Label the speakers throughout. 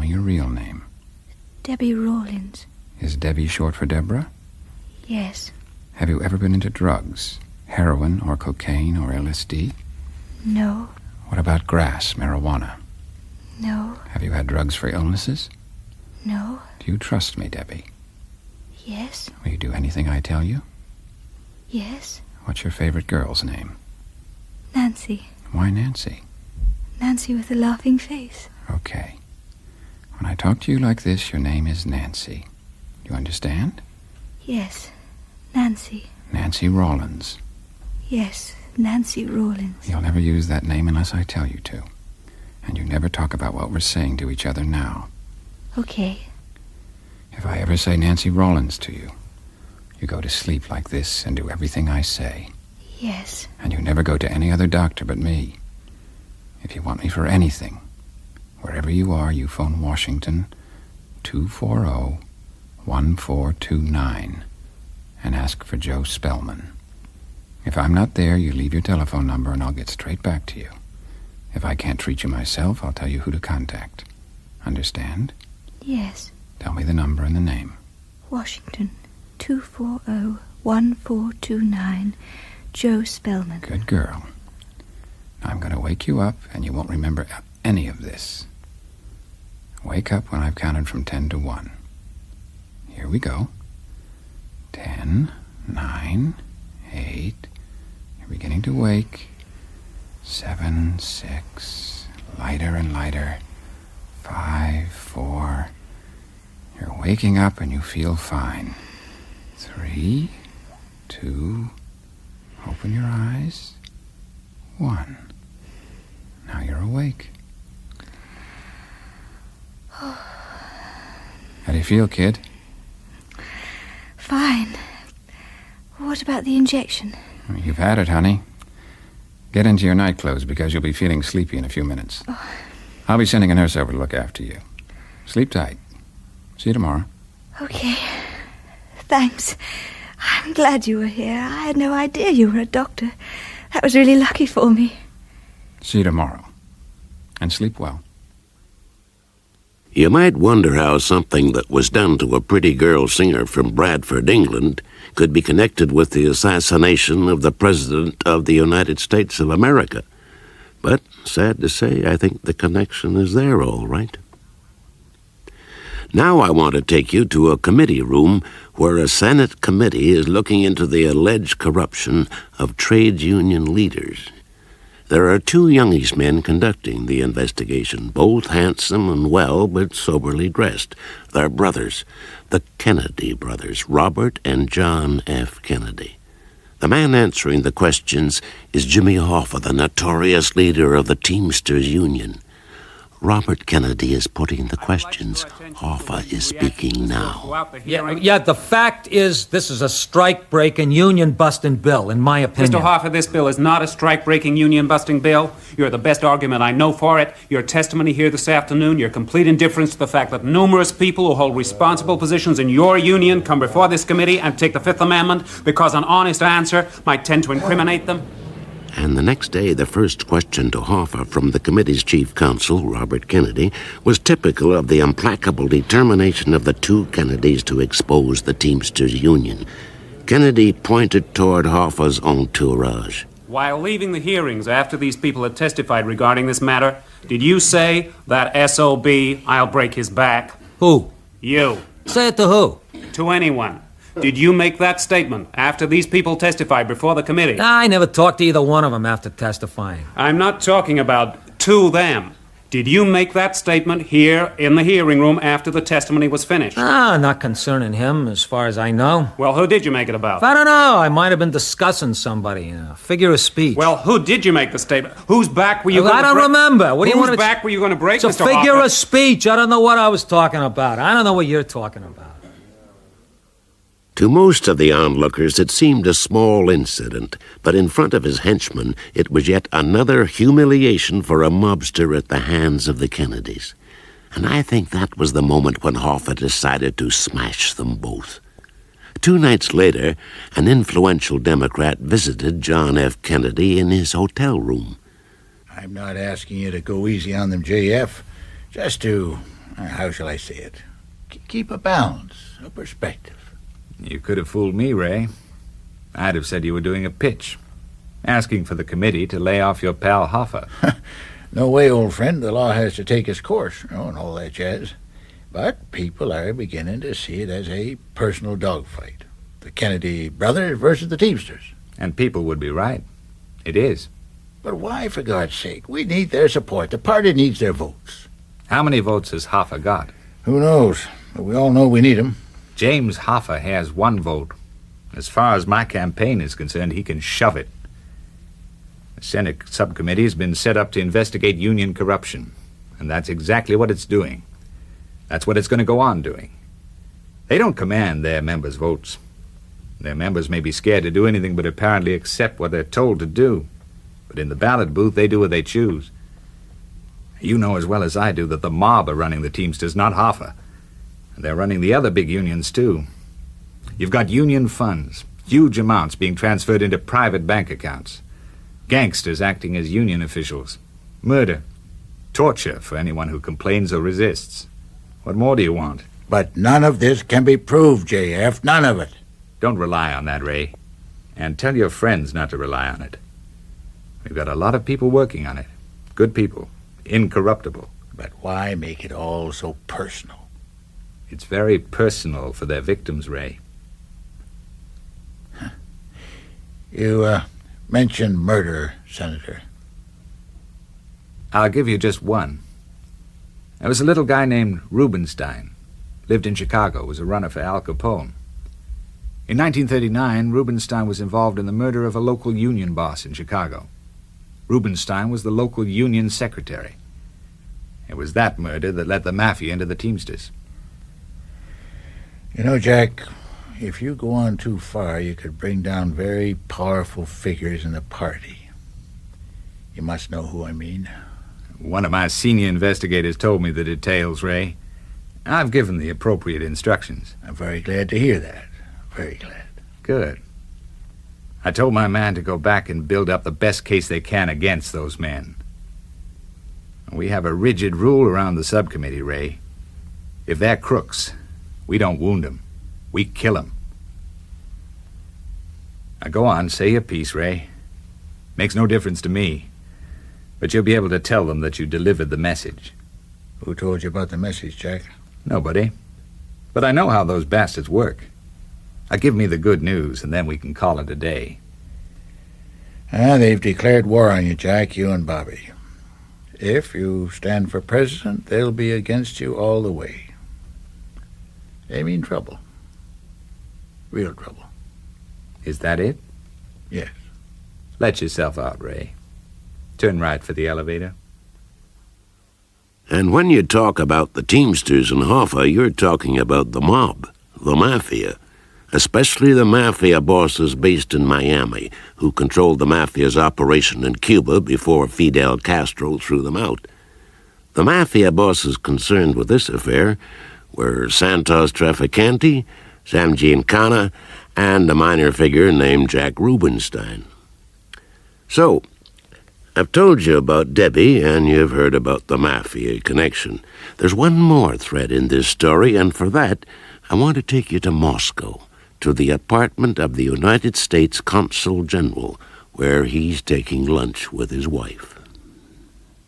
Speaker 1: me your real name.
Speaker 2: Debbie Rawlins.
Speaker 1: Is Debbie short for Deborah?
Speaker 2: Yes.
Speaker 1: Have you ever been into drugs? Heroin or cocaine or LSD?
Speaker 2: No.
Speaker 1: What about grass, marijuana?
Speaker 2: No.
Speaker 1: Have you had drugs for illnesses?
Speaker 2: No.
Speaker 1: Do you trust me, Debbie?
Speaker 2: Yes.
Speaker 1: Will you do anything I tell you?
Speaker 2: Yes.
Speaker 1: What's your favorite girl's name?
Speaker 2: Nancy.
Speaker 1: Why Nancy?
Speaker 2: Nancy with a laughing face.
Speaker 1: Okay. When I talk to you like this, your name is Nancy. You understand?
Speaker 2: Yes. Nancy.
Speaker 1: Nancy Rawlins.
Speaker 2: Yes. Nancy Rawlins.
Speaker 1: You'll never use that name unless I tell you to. And you never talk about what we're saying to each other now.
Speaker 2: Okay.
Speaker 1: If I ever say Nancy Rawlins to you, you go to sleep like this and do everything I say.
Speaker 2: Yes.
Speaker 1: And you never go to any other doctor but me. If you want me for anything, wherever you are, you phone Washington 240-1429 and ask for Joe Spellman. If I'm not there, you leave your telephone number and I'll get straight back to you. If I can't treat you myself, I'll tell you who to contact. Understand?
Speaker 2: Yes.
Speaker 1: Tell me the number and the name.
Speaker 2: Washington 240-1429, Joe Spellman.
Speaker 1: Good girl. Now I'm going to wake you up and you won't remember any of this. Wake up when I've counted from 10 to 1. Here we go. 10, 9, 8. You're beginning to wake. 7, 6. Lighter and lighter. 5, 4. You're waking up and you feel fine. 3, 2. Open your eyes. 1. Now you're awake. How do you feel, kid?
Speaker 2: Fine. What about the injection?
Speaker 1: You've had it, honey. Get into your night clothes because you'll be feeling sleepy in a few minutes.
Speaker 2: Oh.
Speaker 1: I'll be sending a nurse over to look after you. Sleep tight. See you tomorrow.
Speaker 2: Okay. Thanks. I'm glad you were here. I had no idea you were a doctor. That was really lucky for me.
Speaker 1: See you tomorrow. And sleep well.
Speaker 3: You might wonder how something that was done to a pretty girl singer from Bradford, England, could be connected with the assassination of the President of the United States of America. But, sad to say, I think the connection is there all right. Now I want to take you to a committee room where a Senate committee is looking into the alleged corruption of trade union leaders. There are 2 youngish men conducting the investigation, both handsome and well, but soberly dressed. They're brothers, the Kennedy brothers, Robert and John F. Kennedy. The man answering the questions is Jimmy Hoffa, the notorious leader of the Teamsters Union. Robert Kennedy is putting the questions. Hoffa is speaking now.
Speaker 4: Yeah, the fact is this is a strike-breaking, union-busting bill, in my opinion.
Speaker 5: Mr. Hoffa, this bill is not a strike-breaking, union-busting bill. You're the best argument I know for it. Your testimony here this afternoon, your complete indifference to the fact that numerous people who hold responsible positions in your union come before this committee and take the Fifth Amendment because an honest answer might tend to incriminate them.
Speaker 3: And the next day, the first question to Hoffa from the committee's chief counsel, Robert Kennedy, was typical of the implacable determination of the 2 Kennedys to expose the Teamsters Union. Kennedy pointed toward Hoffa's entourage.
Speaker 5: While leaving the hearings after these people had testified regarding this matter, did you say that SOB, I'll break his back?
Speaker 4: Who?
Speaker 5: You.
Speaker 4: Say it to who?
Speaker 5: To anyone. Did you make that statement after these people testified before the committee?
Speaker 4: I never talked to either one of them after testifying.
Speaker 5: I'm not talking about to them. Did you make that statement here in the hearing room after the testimony was finished?
Speaker 4: Not concerning him, as far as I know.
Speaker 5: Well, who did you make it about?
Speaker 4: I don't know. I might have been discussing somebody. Figure of speech.
Speaker 5: Well, who did you make the statement? Whose back were you going to break?
Speaker 4: I don't remember. What do you want to...
Speaker 5: Whose back were you going to break,
Speaker 4: It's
Speaker 5: Mr.
Speaker 4: a figure
Speaker 5: Hoffa?
Speaker 4: of speech. I don't know what I was talking about. I don't know what you're talking about.
Speaker 3: To most of the onlookers, it seemed a small incident, but in front of his henchmen, it was yet another humiliation for a mobster at the hands of the Kennedys. And I think that was the moment when Hoffa decided to smash them both. 2 nights later, an influential Democrat visited John F. Kennedy in his hotel room.
Speaker 6: I'm not asking you to go easy on them, JF. Just to how shall I say it? Keep a balance, a perspective.
Speaker 7: You could have fooled me, Ray. I'd have said you were doing a pitch, asking for the committee to lay off your pal Hoffa.
Speaker 6: No way, old friend. The law has to take its course, and all that jazz. But people are beginning to see it as a personal dogfight. The Kennedy brothers versus the Teamsters.
Speaker 7: And people would be right. It is.
Speaker 6: But why, for God's sake? We need their support. The party needs their votes.
Speaker 7: How many votes has Hoffa got?
Speaker 6: Who knows? But we all know we need them.
Speaker 7: James Hoffa has 1 vote. As far as my campaign is concerned, he can shove it. The Senate subcommittee has been set up to investigate union corruption, and that's exactly what it's doing. That's what it's going to go on doing. They don't command their members' votes. Their members may be scared to do anything but apparently accept what they're told to do. But in the ballot booth, they do what they choose. You know as well as I do that the mob are running the Teamsters, not Hoffa. And they're running the other big unions, too. You've got union funds, huge amounts being transferred into private bank accounts. Gangsters acting as union officials. Murder. Torture for anyone who complains or resists. What more do you want?
Speaker 6: But none of this can be proved, J.F. None of it.
Speaker 7: Don't rely on that, Ray. And tell your friends not to rely on it. We've got a lot of people working on it. Good people. Incorruptible.
Speaker 6: But why make it all so personal?
Speaker 7: It's very personal for their victims, Ray.
Speaker 6: You mentioned murder, Senator.
Speaker 7: I'll give you just one. There was a little guy named Rubenstein. Lived in Chicago, was a runner for Al Capone. In 1939, Rubenstein was involved in the murder of a local union boss in Chicago. Rubenstein was the local union secretary. It was that murder that let the mafia into the Teamsters.
Speaker 6: You know, Jack, if you go on too far, you could bring down very powerful figures in the party. You must know who I mean.
Speaker 7: One of my senior investigators told me the details, Ray. I've given the appropriate instructions.
Speaker 6: I'm very glad to hear that. Very glad.
Speaker 7: Good. I told my man to go back and build up the best case they can against those men. We have a rigid rule around the subcommittee, Ray. If they're crooks, we don't wound them. We kill them. Now go on, say your piece, Ray. Makes no difference to me. But you'll be able to tell them that you delivered the message.
Speaker 6: Who told you about the message, Jack?
Speaker 7: Nobody. But I know how those bastards work. Now give me the good news, and then we can call it a day.
Speaker 6: They've declared war on you, Jack, you and Bobby. If you stand for president, they'll be against you all the way. They mean trouble. Real trouble.
Speaker 7: Is that it?
Speaker 6: Yes.
Speaker 7: Let yourself out, Ray. Turn right for the elevator.
Speaker 3: And when you talk about the Teamsters and Hoffa, you're talking about the mob, the mafia, especially the mafia bosses based in Miami, who controlled the mafia's operation in Cuba before Fidel Castro threw them out. The mafia bosses concerned with this affair were Santos Trafficante, Sam Giancana, and a minor figure named Jack Rubenstein. So, I've told you about Debbie, and you've heard about the mafia connection. There's one more thread in this story, and for that, I want to take you to Moscow, to the apartment of the United States Consul General, where he's taking lunch with his wife.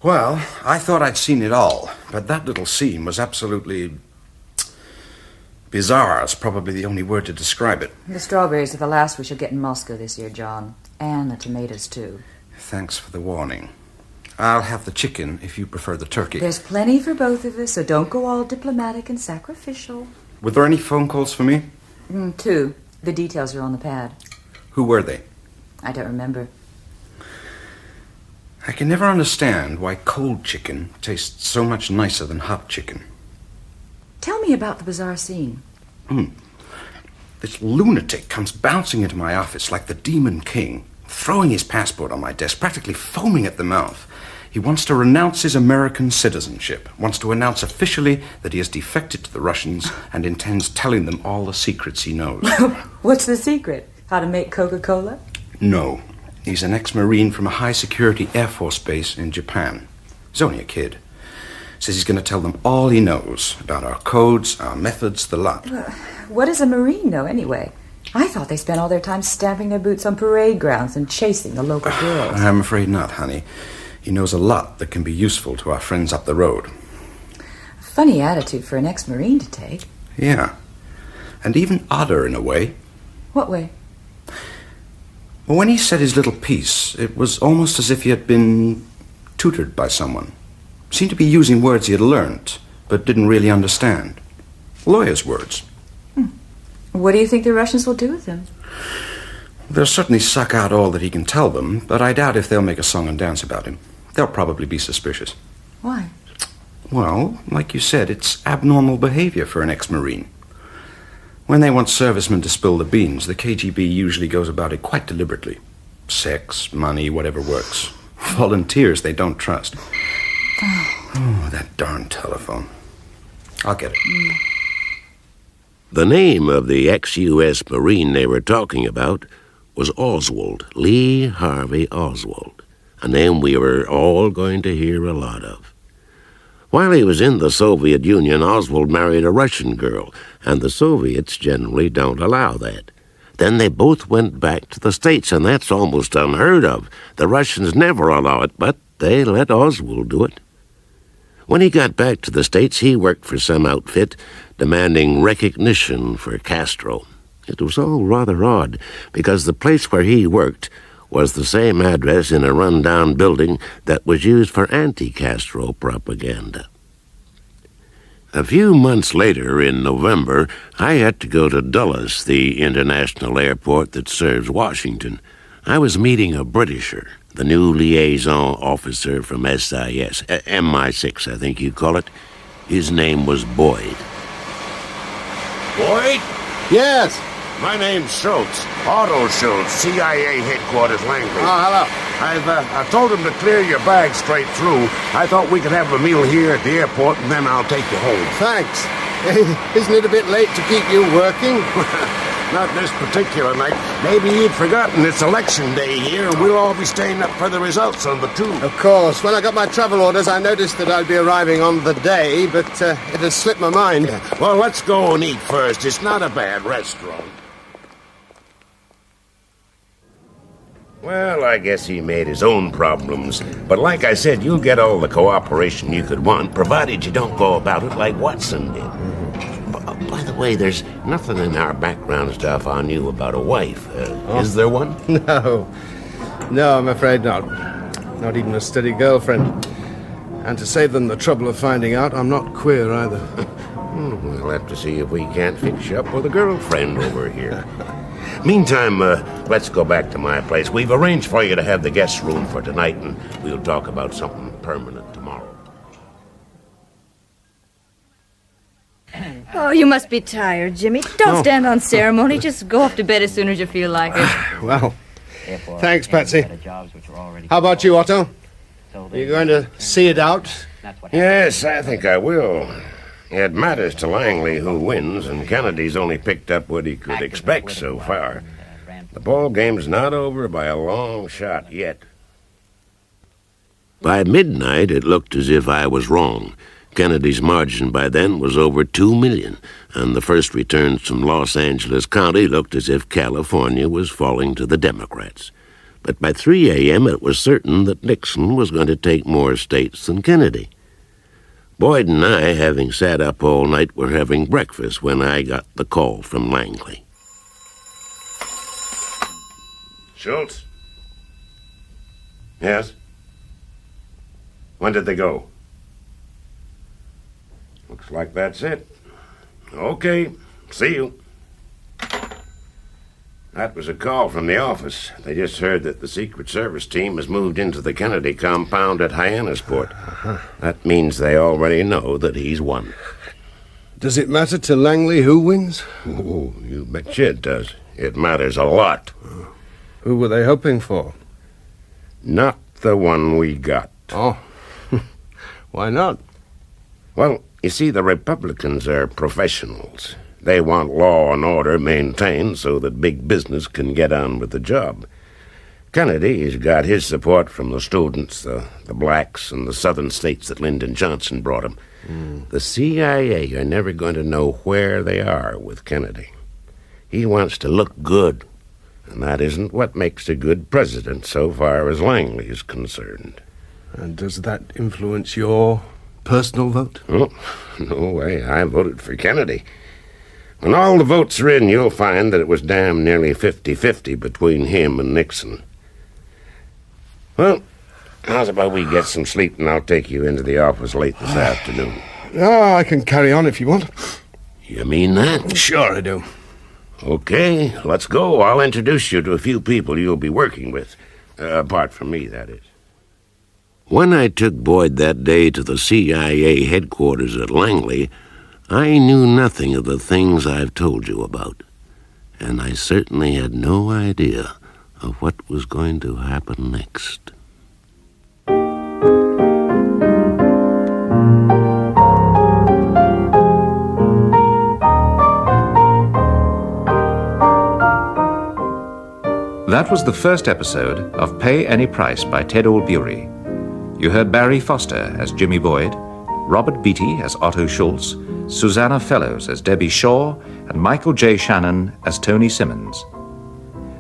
Speaker 8: Well, I thought I'd seen it all, but that little scene was absolutely bizarre is probably the only word to describe it.
Speaker 9: The strawberries are the last we shall get in Moscow this year, John. And the tomatoes, too.
Speaker 8: Thanks for the warning. I'll have the chicken if you prefer the turkey.
Speaker 9: There's plenty for both of us, so don't go all diplomatic and sacrificial.
Speaker 8: Were there any phone calls for me?
Speaker 9: 2. The details are on the pad.
Speaker 8: Who were they?
Speaker 9: I don't remember.
Speaker 8: I can never understand why cold chicken tastes so much nicer than hot chicken.
Speaker 9: Tell me about the bizarre scene.
Speaker 8: This lunatic comes bouncing into my office like the Demon King, throwing his passport on my desk, practically foaming at the mouth. He wants to renounce his American citizenship, wants to announce officially that he has defected to the Russians and intends telling them all the secrets he knows.
Speaker 9: What's the secret? How to make Coca-Cola?
Speaker 8: No. He's an ex-Marine from a high-security Air Force base in Japan. He's only a kid. Says he's going to tell them all he knows about our codes, our methods, the lot.
Speaker 9: What does a Marine know, anyway? I thought they spent all their time stamping their boots on parade grounds and chasing the local girls.
Speaker 8: I'm afraid not, honey. He knows a lot that can be useful to our friends up the road.
Speaker 9: Funny attitude for an ex-Marine to take.
Speaker 8: Yeah. And even odder in a way.
Speaker 9: What way?
Speaker 8: Well, when he said his little piece, it was almost as if he had been tutored by someone. Seemed to be using words he had learned, but didn't really understand. Lawyers' words.
Speaker 9: What do you think the Russians will do with him?
Speaker 8: They'll certainly suck out all that he can tell them, but I doubt if they'll make a song and dance about him. They'll probably be suspicious.
Speaker 9: Why?
Speaker 8: Well, like you said, it's abnormal behavior for an ex-Marine. When they want servicemen to spill the beans, the KGB usually goes about it quite deliberately. Sex, money, whatever works. Volunteers they don't trust. Oh, that darn telephone. I'll get it.
Speaker 3: The name of the ex-U.S. Marine they were talking about was Oswald, Lee Harvey Oswald, a name we were all going to hear a lot of. While he was in the Soviet Union, Oswald married a Russian girl, and the Soviets generally don't allow that. Then they both went back to the States, and that's almost unheard of. The Russians never allow it, but they let Oswald do it. When he got back to the States, he worked for some outfit demanding recognition for Castro. It was all rather odd, because the place where he worked was the same address in a run-down building that was used for anti-Castro propaganda. A few months later, in November, I had to go to Dulles, the international airport that serves Washington. I was meeting a Britisher, the new liaison officer from SIS, MI6, I think you call it. His name was Boyd.
Speaker 10: Boyd?
Speaker 11: Yes.
Speaker 10: My name's Schultz, Otto Schultz, CIA headquarters, Langley.
Speaker 11: Oh, hello.
Speaker 10: I've told him to clear your bag straight through. I thought we could have a meal here at the airport, and then I'll take you home.
Speaker 11: Thanks. Isn't it a bit late to keep you working?
Speaker 10: Not this particular night. Maybe you'd forgotten it's election day here, and we'll all be staying up for the results on the tube.
Speaker 11: Of course. When I got my travel orders, I noticed that I'd be arriving on the day, but it had slipped my mind.
Speaker 10: Yeah. Well, let's go and eat first. It's not a bad restaurant.
Speaker 3: Well, I guess he made his own problems. But like I said, you'll get all the cooperation you could want, provided you don't go about it like Watson did. By the way, there's nothing in our background stuff on you about a wife. Is there one?
Speaker 11: No, I'm afraid not. Not even a steady girlfriend. And to save them the trouble of finding out, I'm not queer either.
Speaker 3: We'll have to see if we can't fix you up with a girlfriend over here. Meantime, let's go back to my place. We've arranged for you to have the guest room for tonight, and we'll talk about something permanent tomorrow.
Speaker 2: Oh, you must be tired, Jimmy. Don't stand on ceremony. Just go off to bed as soon as you feel like it.
Speaker 11: Well, thanks, Patsy. How about you, Otto? Are you going to see it out?
Speaker 3: Yes, I think I will. It matters to Langley who wins, and Kennedy's only picked up what he could expect so far. The ball game's not over by a long shot yet. By midnight, it looked as if I was wrong. Kennedy's margin by then was over 2 million, and the first returns from Los Angeles County looked as if California was falling to the Democrats. But by 3 a.m., it was certain that Nixon was going to take more states than Kennedy. Boyd and I, having sat up all night, were having breakfast when I got the call from Langley. Schultz? Yes? When did they go? Looks like that's it. Okay, see you. That was a call from the office. They just heard that the Secret Service team has moved into the Kennedy compound at Hyannisport. That means they already know that he's won.
Speaker 11: Does it matter to Langley who wins?
Speaker 3: Oh, you betcha it does. It matters a lot.
Speaker 11: Who were they hoping for?
Speaker 3: Not the one we got.
Speaker 11: Oh, why not?
Speaker 3: Well, you see, the Republicans are professionals. They want law and order maintained so that big business can get on with the job. Kennedy's got his support from the students, the blacks, and the southern states that Lyndon Johnson brought him. The CIA are never going to know where they are with Kennedy. He wants to look good, and that isn't what makes a good president so far as Langley is concerned.
Speaker 11: And does that influence your personal vote?
Speaker 3: Oh, no way. I voted for Kennedy. When all the votes are in, you'll find that it was damn nearly 50-50 between him and Nixon. Well, how's about we get some sleep and I'll take you into the office late this afternoon?
Speaker 11: I can carry on if you want.
Speaker 3: You mean that?
Speaker 11: Sure I do.
Speaker 3: Okay, let's go. I'll introduce you to a few people you'll be working with. Apart from me, that is. When I took Boyd that day to the CIA headquarters at Langley, I knew nothing of the things I've told you about. And I certainly had no idea of what was going to happen next.
Speaker 7: That was the first episode of Pay Any Price by Ted Allbeury. You heard Barry Foster as Jimmy Boyd, Robert Beatty as Otto Schultz, Susanna Fellows as Debbie Shaw, and Michael J. Shannon as Tony Simmons.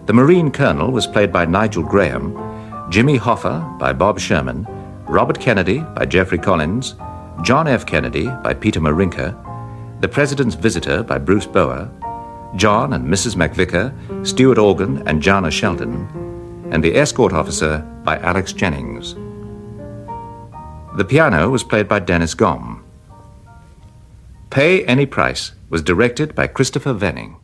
Speaker 7: The Marine Colonel was played by Nigel Graham, Jimmy Hoffa by Bob Sherman, Robert Kennedy by Jeffrey Collins, John F. Kennedy by Peter Marinka, The President's Visitor by Bruce Bower, John and Mrs. McVicker, Stuart Organ and Jana Shelton, and The Escort Officer by Alex Jennings. The piano was played by Dennis Gomm. Pay Any Price was directed by Christopher Venning.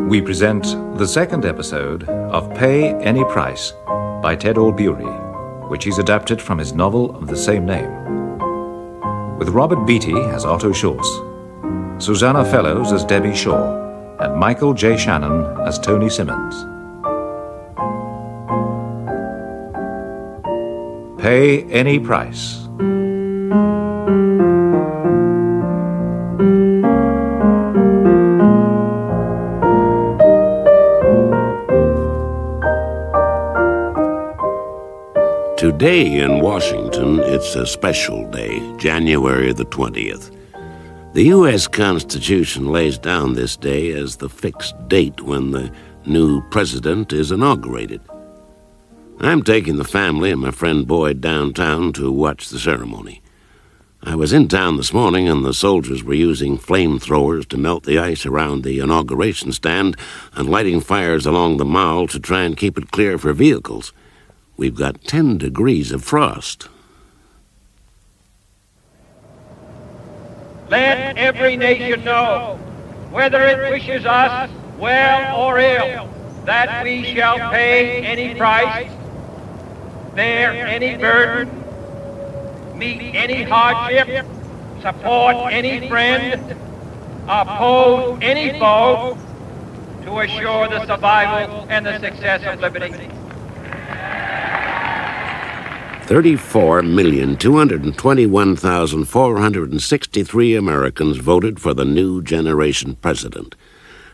Speaker 7: We present the second episode of Pay Any Price by Ted Allbeury, which is adapted from his novel of the same name. With Robert Beatty as Otto Schultz, Susanna Fellows as Debbie Shaw, and Michael J. Shannon as Tony Simmons. Pay Any Price.
Speaker 3: Today in Washington, it's a special day, January the 20th. The U.S. Constitution lays down this day as the fixed date when the new president is inaugurated. I'm taking the family and my friend Boyd downtown to watch the ceremony. I was in town this morning and the soldiers were using flamethrowers to melt the ice around the inauguration stand and lighting fires along the mall to try and keep it clear for vehicles. We've got 10 degrees of frost.
Speaker 12: Let every nation know, whether it wishes us well or ill, that we shall pay any price, bear any burden, meet any hardship, support any friend, oppose any foe, to assure the survival and the success of liberty.
Speaker 3: 34,221,463 Americans voted for the new generation president.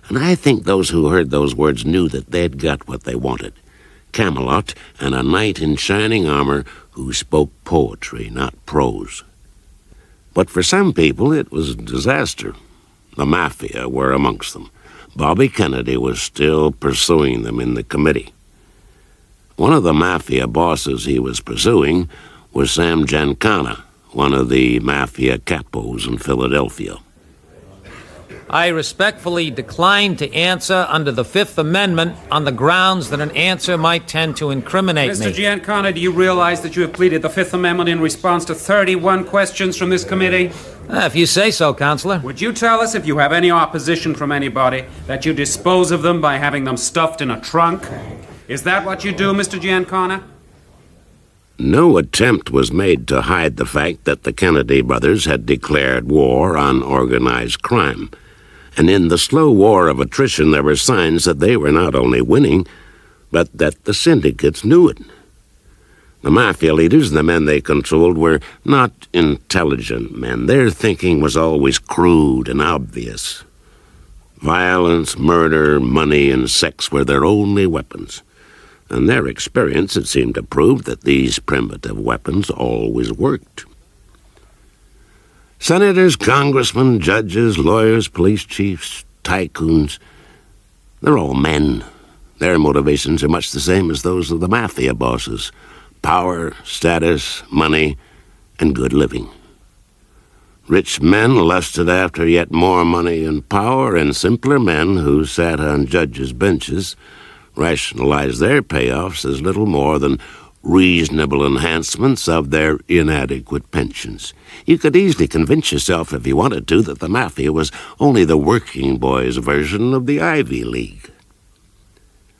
Speaker 3: And I think those who heard those words knew that they'd got what they wanted. Camelot and a knight in shining armor who spoke poetry, not prose. But for some people, it was a disaster. The mafia were amongst them. Bobby Kennedy was still pursuing them in the committee. One of the mafia bosses he was pursuing was Sam Giancana, one of the mafia capos in Philadelphia.
Speaker 4: I respectfully decline to answer under the Fifth Amendment on the grounds that an answer might tend to incriminate me.
Speaker 5: Mr. Giancana, do you realize that you have pleaded the Fifth Amendment in response to 31 questions from this committee?
Speaker 4: If you say so, Counselor.
Speaker 5: Would you tell us, if you have any opposition from anybody, that you dispose of them by having them stuffed in a trunk? Is that what you do, Mr. Giancana?
Speaker 3: No attempt was made to hide the fact that the Kennedy brothers had declared war on organized crime. And in the slow war of attrition, there were signs that they were not only winning, but that the syndicates knew it. The mafia leaders and the men they controlled were not intelligent men. Their thinking was always crude and obvious. Violence, murder, money, and sex were their only weapons. And their experience, it seemed to prove that these primitive weapons always worked. Senators, congressmen, judges, lawyers, police chiefs, tycoons, they're all men. Their motivations are much the same as those of the mafia bosses: power, status, money, and good living. Rich men lusted after yet more money and power, and simpler men who sat on judges' benches rationalized their payoffs as little more than reasonable enhancements of their inadequate pensions. You could easily convince yourself, if you wanted to, that the mafia was only the working boys' version of the Ivy League.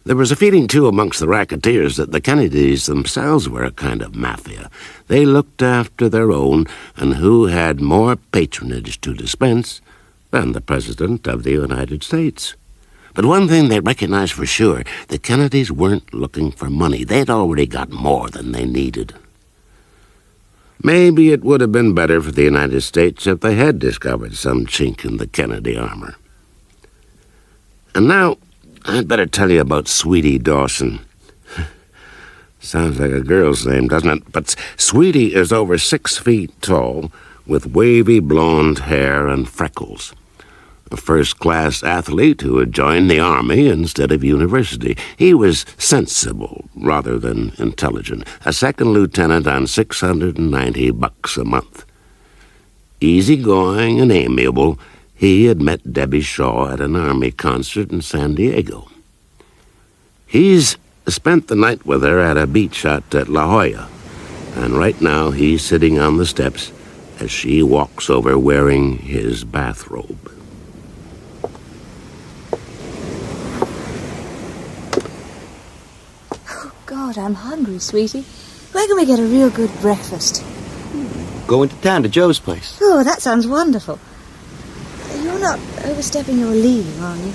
Speaker 3: There was a feeling, too, amongst the racketeers that the Kennedys themselves were a kind of mafia. They looked after their own, and who had more patronage to dispense than the President of the United States? But one thing they recognized for sure: the Kennedys weren't looking for money. They'd already got more than they needed. Maybe it would have been better for the United States if they had discovered some chink in the Kennedy armor. And now, I'd better tell you about Sweetie Dawson. Sounds like a girl's name, doesn't it? But Sweetie is over 6 feet tall, with wavy blonde hair and freckles. A first-class athlete who had joined the Army instead of university. He was sensible rather than intelligent. A second lieutenant on $690 a month. Easygoing and amiable, he had met Debbie Shaw at an Army concert in San Diego. He's spent the night with her at a beach hut at La Jolla, and right now he's sitting on the steps as she walks over wearing his bathrobe.
Speaker 2: God, I'm hungry, sweetie. Where can we get a real good breakfast?
Speaker 13: Go into town to Joe's place.
Speaker 2: Oh, that sounds wonderful. You're not overstepping your leave, are you?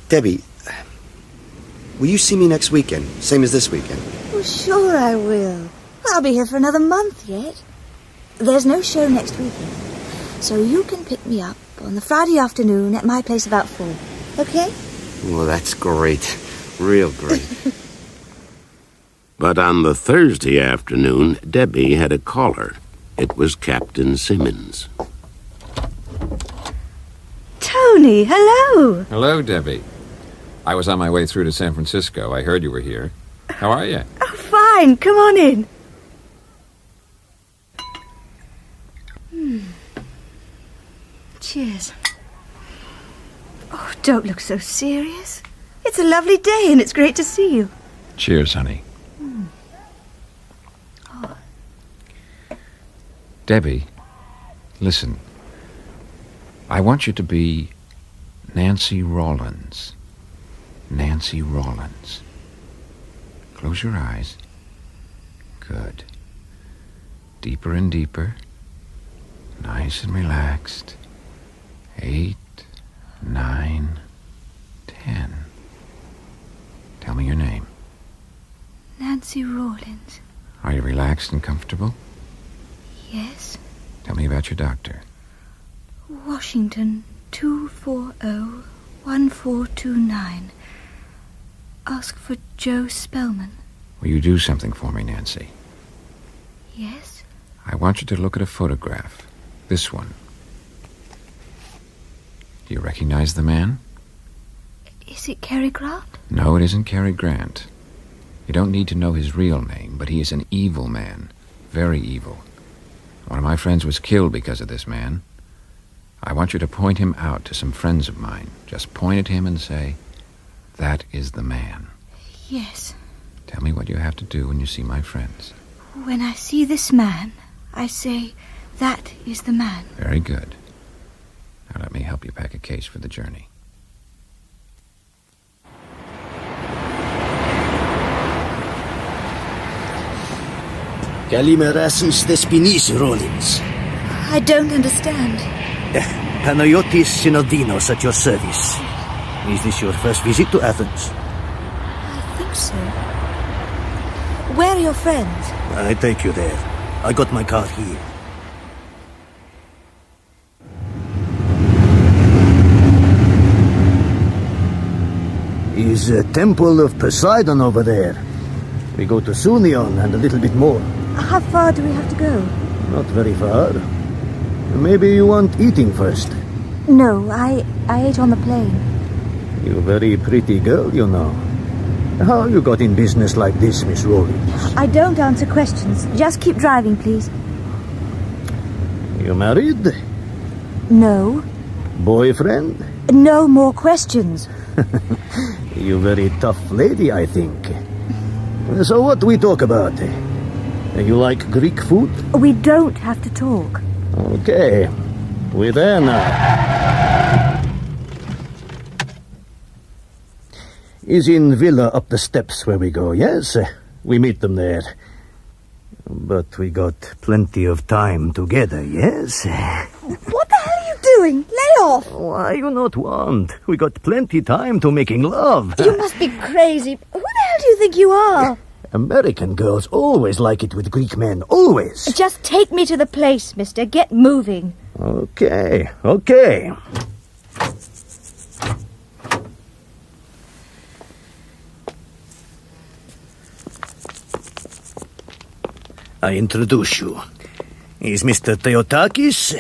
Speaker 13: Debbie, will you see me next weekend, same as this weekend?
Speaker 2: Oh, sure I will. I'll be here for another month yet. There's no show next weekend, so you can pick me up on the Friday afternoon at my place about 4, okay?
Speaker 13: Well, that's great. Real great.
Speaker 3: But on the Thursday afternoon, Debbie had a caller. It was Captain Simmons.
Speaker 2: Tony, hello.
Speaker 1: Hello, Debbie. I was on my way through to San Francisco. I heard you were here. How are you?
Speaker 2: Oh, fine. Come on in. Cheers. Oh, don't look so serious. It's a lovely day and it's great to see you.
Speaker 1: Cheers, honey. Debbie, listen. I want you to be Nancy Rawlins. Nancy Rawlins. Close your eyes. Good. Deeper and deeper. Nice and relaxed. 8, 9, 10. Tell me your name.
Speaker 2: Nancy Rawlins.
Speaker 1: Are you relaxed and comfortable?
Speaker 2: Yes.
Speaker 1: Tell me about your doctor.
Speaker 2: Washington 240-1429. Ask for Joe Spellman.
Speaker 1: Will you do something for me, Nancy?
Speaker 2: Yes?
Speaker 1: I want you to look at a photograph. This one. Do you recognize the man?
Speaker 2: Is it Cary Grant?
Speaker 1: No, it isn't Cary Grant. You don't need to know his real name, but he is an evil man. Very evil. One of my friends was killed because of this man. I want you to point him out to some friends of mine. Just point at him and say, "That is the man."
Speaker 2: Yes.
Speaker 1: Tell me what you have to do when you see my friends.
Speaker 2: When I see this man, I say, "That is the man."
Speaker 1: Very good. Now let me help you pack a case for the journey.
Speaker 14: Kalimerasus Espionage, Rollins.
Speaker 2: I don't understand.
Speaker 14: Panayotis Synodinos at your service. Is this your first visit to Athens?
Speaker 2: I think so. Where are your friends?
Speaker 14: I take you there. I got my car here. Is a Temple of Poseidon over there. We go to Sunion and a little bit more.
Speaker 2: How far do we have to go?
Speaker 14: Not very far. Maybe you want eating first.
Speaker 2: No, I ate on the plane.
Speaker 14: You're a very pretty girl, you know. How you got in business like this, Miss Rollins?
Speaker 2: I don't answer questions. Just keep driving, please.
Speaker 14: You married?
Speaker 2: No.
Speaker 14: Boyfriend?
Speaker 2: No more questions.
Speaker 14: You very tough lady, I think. So what do we talk about? You like Greek food?
Speaker 2: We don't have to talk.
Speaker 14: Okay. We're there now. Is in villa up the steps where we go, yes? We meet them there. But we got plenty of time together, yes?
Speaker 2: What the hell are you doing? Lay off!
Speaker 14: Why you not want? We got plenty time to making love.
Speaker 2: You must be crazy. Who the hell do you think you are?
Speaker 14: American girls always like it with Greek men, always.
Speaker 2: Just take me to the place, mister. Get moving.
Speaker 14: Okay. I introduce you. He's Mr. Theotakis,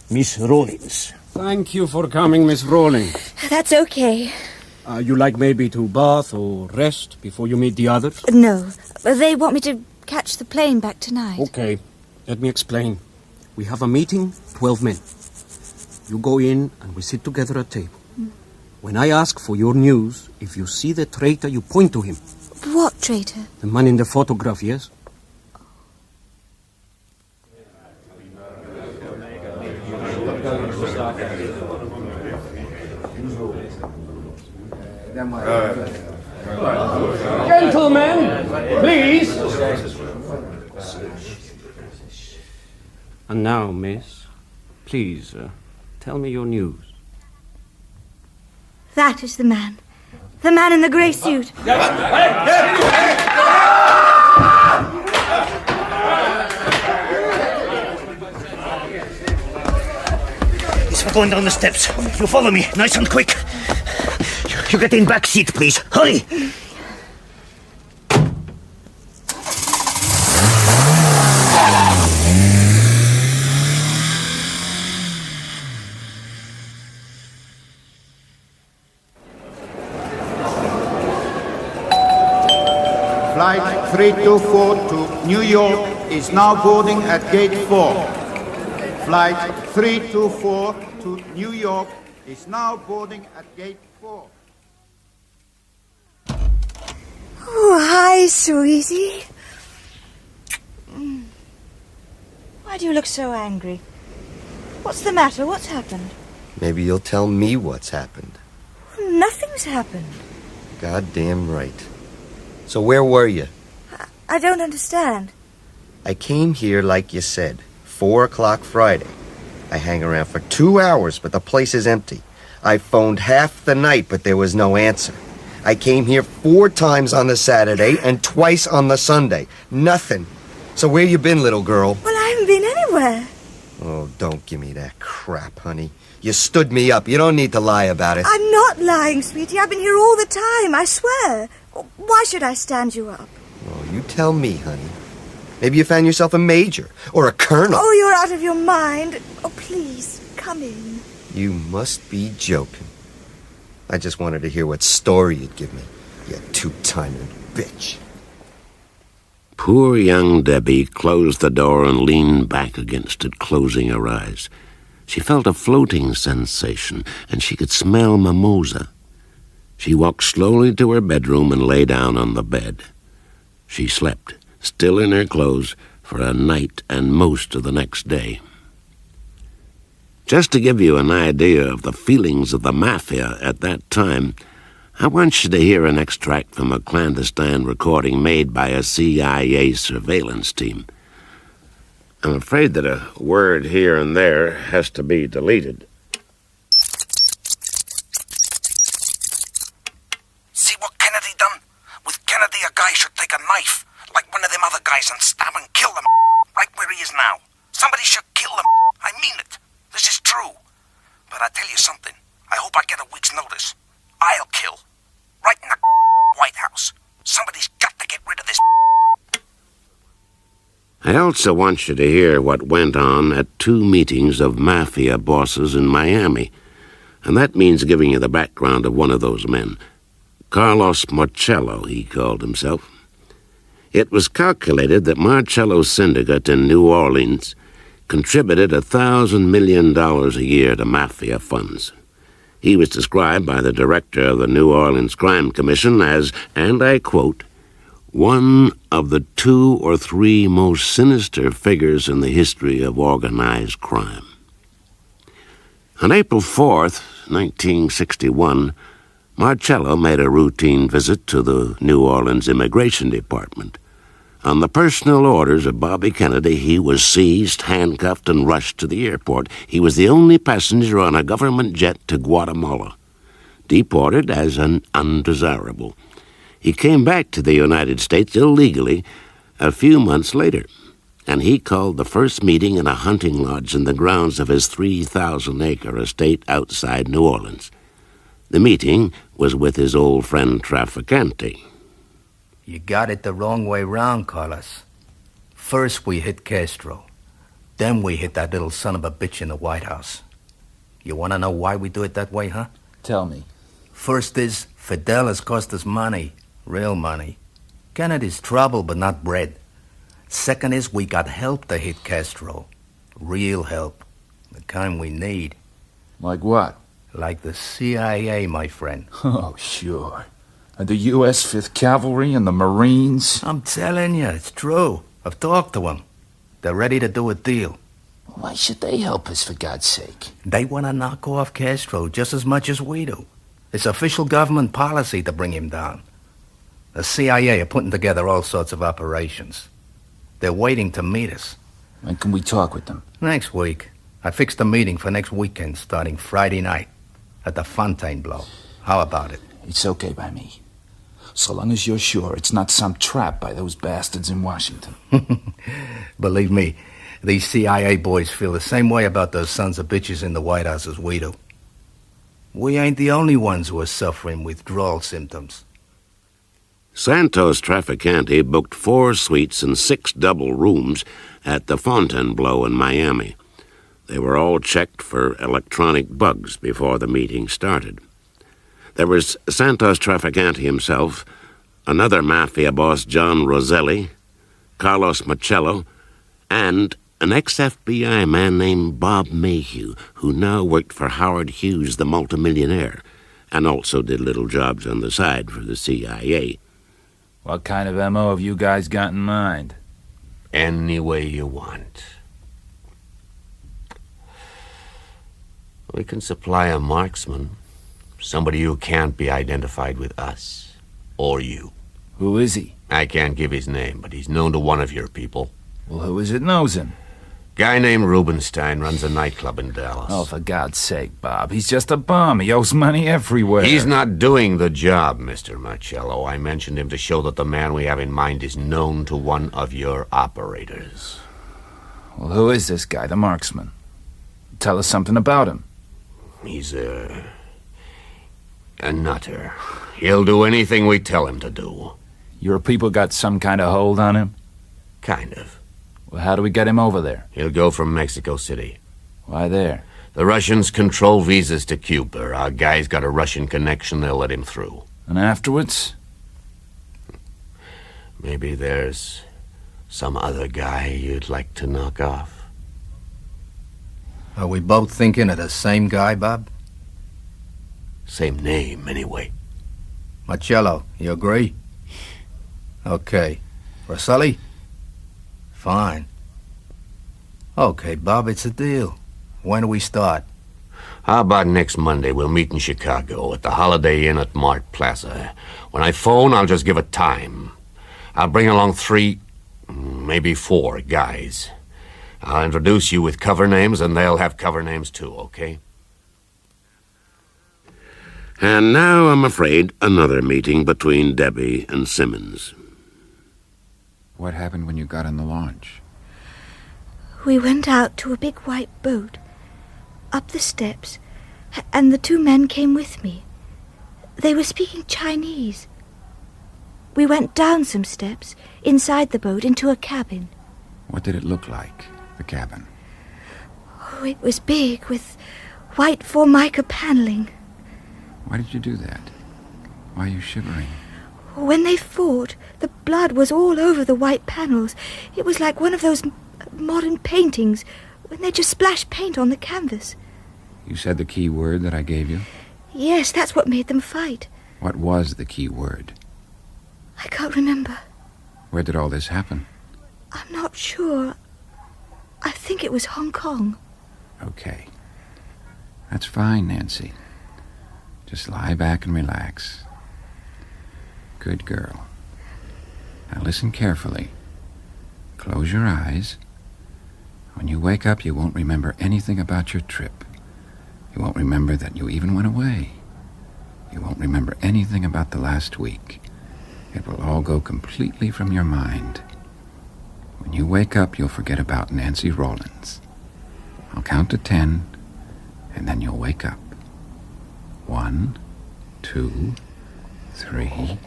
Speaker 14: Miss Rollins.
Speaker 10: Thank you for coming, Miss Rowling.
Speaker 2: That's okay.
Speaker 10: You like maybe to bath or rest before you meet the others?
Speaker 2: No. They want me to catch the plane back tonight.
Speaker 10: Okay. Let me explain. We have a meeting, 12 men. You go in and we sit together at table. When I ask for your news, if you see the traitor, you point to him.
Speaker 2: What traitor?
Speaker 10: The man in the photograph, yes?
Speaker 12: Gentlemen, please.
Speaker 10: And now, miss, please, tell me your news.
Speaker 2: That is the man. The man in the grey suit.
Speaker 14: He's going down the steps. You follow me, nice and quick. You get in back seat, please. Hurry!
Speaker 15: Flight 324 to New York is now boarding at gate 4. Flight 324 to New York is now boarding at gate 4.
Speaker 2: Oh, hi, sweetie. Why do you look so angry? What's the matter? What's happened?
Speaker 13: Maybe you'll tell me what's happened.
Speaker 2: Nothing's happened.
Speaker 13: Goddamn right. So where were you?
Speaker 2: I don't understand.
Speaker 13: I came here like you said, 4 o'clock Friday. I hang around for 2 hours, but the place is empty. I phoned half the night, but there was no answer. I came here 4 times on the Saturday and twice on the Sunday. Nothing. So where you been, little girl?
Speaker 2: Well, I haven't been anywhere.
Speaker 13: Oh, don't give me that crap, honey. You stood me up. You don't need to lie about it.
Speaker 2: I'm not lying, sweetie. I've been here all the time, I swear. Why should I stand you up?
Speaker 13: Oh, you tell me, honey. Maybe you found yourself a major or a colonel.
Speaker 2: Oh, you're out of your mind. Oh, please, come in.
Speaker 13: You must be joking. I just wanted to hear what story you'd give me, you two-timing bitch.
Speaker 3: Poor young Debbie closed the door and leaned back against it, closing her eyes. She felt a floating sensation, and she could smell mimosa. She walked slowly to her bedroom and lay down on the bed. She slept, still in her clothes, for a night and most of the next day. Just to give you an idea of the feelings of the mafia at that time, I want you to hear an extract from a clandestine recording made by a CIA surveillance team. I'm afraid that a word here and there has to be deleted.
Speaker 16: See what Kennedy done? With Kennedy, a guy should take a knife, like one of them other guys, and stab and kill him, right where he is now. Somebody should kill him. I mean it. This is true. But I tell you something. I hope I get a week's notice. I'll kill. Right in the White House. Somebody's got to get rid of this.
Speaker 3: I also want you to hear what went on at 2 meetings of mafia bosses in Miami. And that means giving you the background of one of those men. Carlos Marcello, he called himself. It was calculated that Marcello's syndicate in New Orleans contributed $1,000 million a year to mafia funds. He was described by the director of the New Orleans Crime Commission as, and I quote, one of the 2 or 3 most sinister figures in the history of organized crime. On April 4th, 1961, Marcello made a routine visit to the New Orleans Immigration Department. On the personal orders of Bobby Kennedy, he was seized, handcuffed, and rushed to the airport. He was the only passenger on a government jet to Guatemala, deported as an undesirable. He came back to the United States illegally a few months later, and he called the first meeting in a hunting lodge in the grounds of his 3,000-acre estate outside New Orleans. The meeting was with his old friend Trafficante.
Speaker 17: You got it the wrong way round, Carlos. First we hit Castro. Then we hit that little son of a bitch in the White House. You want to know why we do it that way, huh?
Speaker 18: Tell me.
Speaker 17: First is, Fidel has cost us money. Real money. Kennedy's trouble, but not bread. Second is, we got help to hit Castro. Real help. The kind we need.
Speaker 18: Like what?
Speaker 17: Like the CIA, my friend.
Speaker 18: Oh, sure. And the U.S. 5th Cavalry and the Marines.
Speaker 17: I'm telling you, it's true. I've talked to them. They're ready to do a deal.
Speaker 18: Why should they help us, for God's sake?
Speaker 17: They want to knock off Castro just as much as we do. It's official government policy to bring him down. The CIA are putting together all sorts of operations. They're waiting to meet us.
Speaker 18: When can we talk with them?
Speaker 17: Next week. I fixed a meeting for next weekend, starting Friday night, at the Fontainebleau. How about it?
Speaker 18: It's okay by me. So long as you're sure it's not some trap by those bastards in Washington.
Speaker 17: Believe me, these CIA boys feel the same way about those sons of bitches in the White House as we do. We ain't the only ones who are suffering withdrawal symptoms.
Speaker 3: Santos Trafficante booked 4 suites and 6 double rooms at the Fontainebleau in Miami. They were all checked for electronic bugs before the meeting started. There was Santos Trafficante himself, another mafia boss, John Roselli, Carlos Marcello, and an ex-FBI man named Bob Mayhew, who now worked for Howard Hughes, the multimillionaire, and also did little jobs on the side for the CIA.
Speaker 18: What kind of M.O. have you guys got in mind?
Speaker 3: Any way you want. We can supply a marksman. Somebody who can't be identified with us. Or you.
Speaker 18: Who is he?
Speaker 3: I can't give his name, but he's known to one of your people.
Speaker 18: Well, who is it knows him?
Speaker 3: Guy named Rubenstein runs a nightclub in Dallas.
Speaker 18: Oh, for God's sake, Bob. He's just a bum. He owes money everywhere.
Speaker 3: He's not doing the job, Mr. Marcello. I mentioned him to show that the man we have in mind is known to one of your operators.
Speaker 18: Well, who is this guy, the marksman? Tell us something about him.
Speaker 3: He's a nutter. He'll do anything we tell him to do.
Speaker 18: Your people got some kind of hold on him?
Speaker 3: Kind of.
Speaker 18: Well, how do we get him over there?
Speaker 3: He'll go from Mexico City.
Speaker 18: Why there?
Speaker 3: The Russians control visas to Cuba. Our guy's got a Russian connection. They'll let him through.
Speaker 18: And afterwards?
Speaker 3: Maybe there's some other guy you'd like to knock off.
Speaker 17: Are we both thinking of the same guy, Bob?
Speaker 3: Same name, anyway.
Speaker 17: Marcello, you agree? Okay. Roselli? Fine. Okay, Bob, it's a deal. When do we start?
Speaker 3: How about next Monday we'll meet in Chicago at the Holiday Inn at Mart Plaza. When I phone, I'll just give a time. I'll bring along 3, maybe 4 guys. I'll introduce you with cover names, and they'll have cover names too, okay? And now, I'm afraid, another meeting between Debbie and Simmons.
Speaker 1: What happened when you got on the launch?
Speaker 2: We went out to a big white boat, up the steps, and the 2 men came with me. They were speaking Chinese. We went down some steps, inside the boat, into a cabin.
Speaker 1: What did it look like, the cabin?
Speaker 2: Oh, it was big, with white formica paneling.
Speaker 1: Why did you do that? Why are you shivering?
Speaker 2: When they fought, the blood was all over the white panels. It was like one of those modern paintings, when they just splash paint on the canvas.
Speaker 1: You said the key word that I gave you?
Speaker 2: Yes, that's what made them fight.
Speaker 1: What was the key word?
Speaker 2: I can't remember.
Speaker 1: Where did all this happen?
Speaker 2: I'm not sure. I think it was Hong Kong.
Speaker 1: Okay. That's fine, Nancy. Just lie back and relax. Good girl. Now listen carefully. Close your eyes. When you wake up, you won't remember anything about your trip. You won't remember that you even went away. You won't remember anything about the last week. It will all go completely from your mind. When you wake up, you'll forget about Nancy Rollins. I'll count to 10, and then you'll wake up. 1, 2, 3,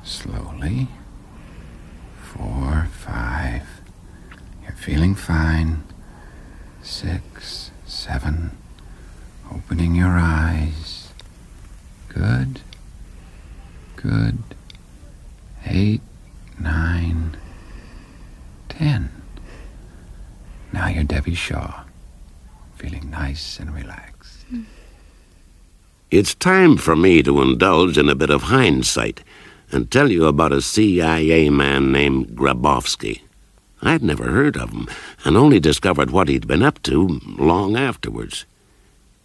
Speaker 1: slowly. 4, 5. You're feeling fine. 6, 7. Opening your eyes. Good. Good. 8, 9, 10. Now you're Debbie Shaw, feeling nice and relaxed.
Speaker 3: It's time for me to indulge in a bit of hindsight and tell you about a CIA man named Grabowski. I'd never heard of him, and only discovered what he'd been up to long afterwards.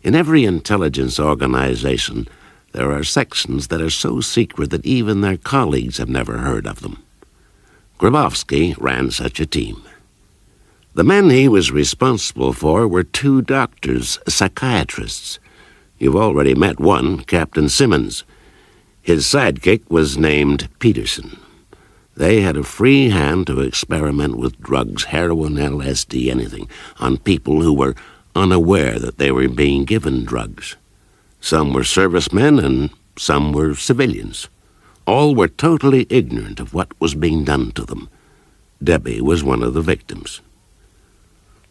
Speaker 3: In every intelligence organization, there are sections that are so secret that even their colleagues have never heard of them. Grabowski ran such a team. The men he was responsible for were 2 doctors, psychiatrists. You've already met one, Captain Simmons. His sidekick was named Peterson. They had a free hand to experiment with drugs, heroin, LSD, anything, on people who were unaware that they were being given drugs. Some were servicemen and some were civilians. All were totally ignorant of what was being done to them. Debbie was one of the victims.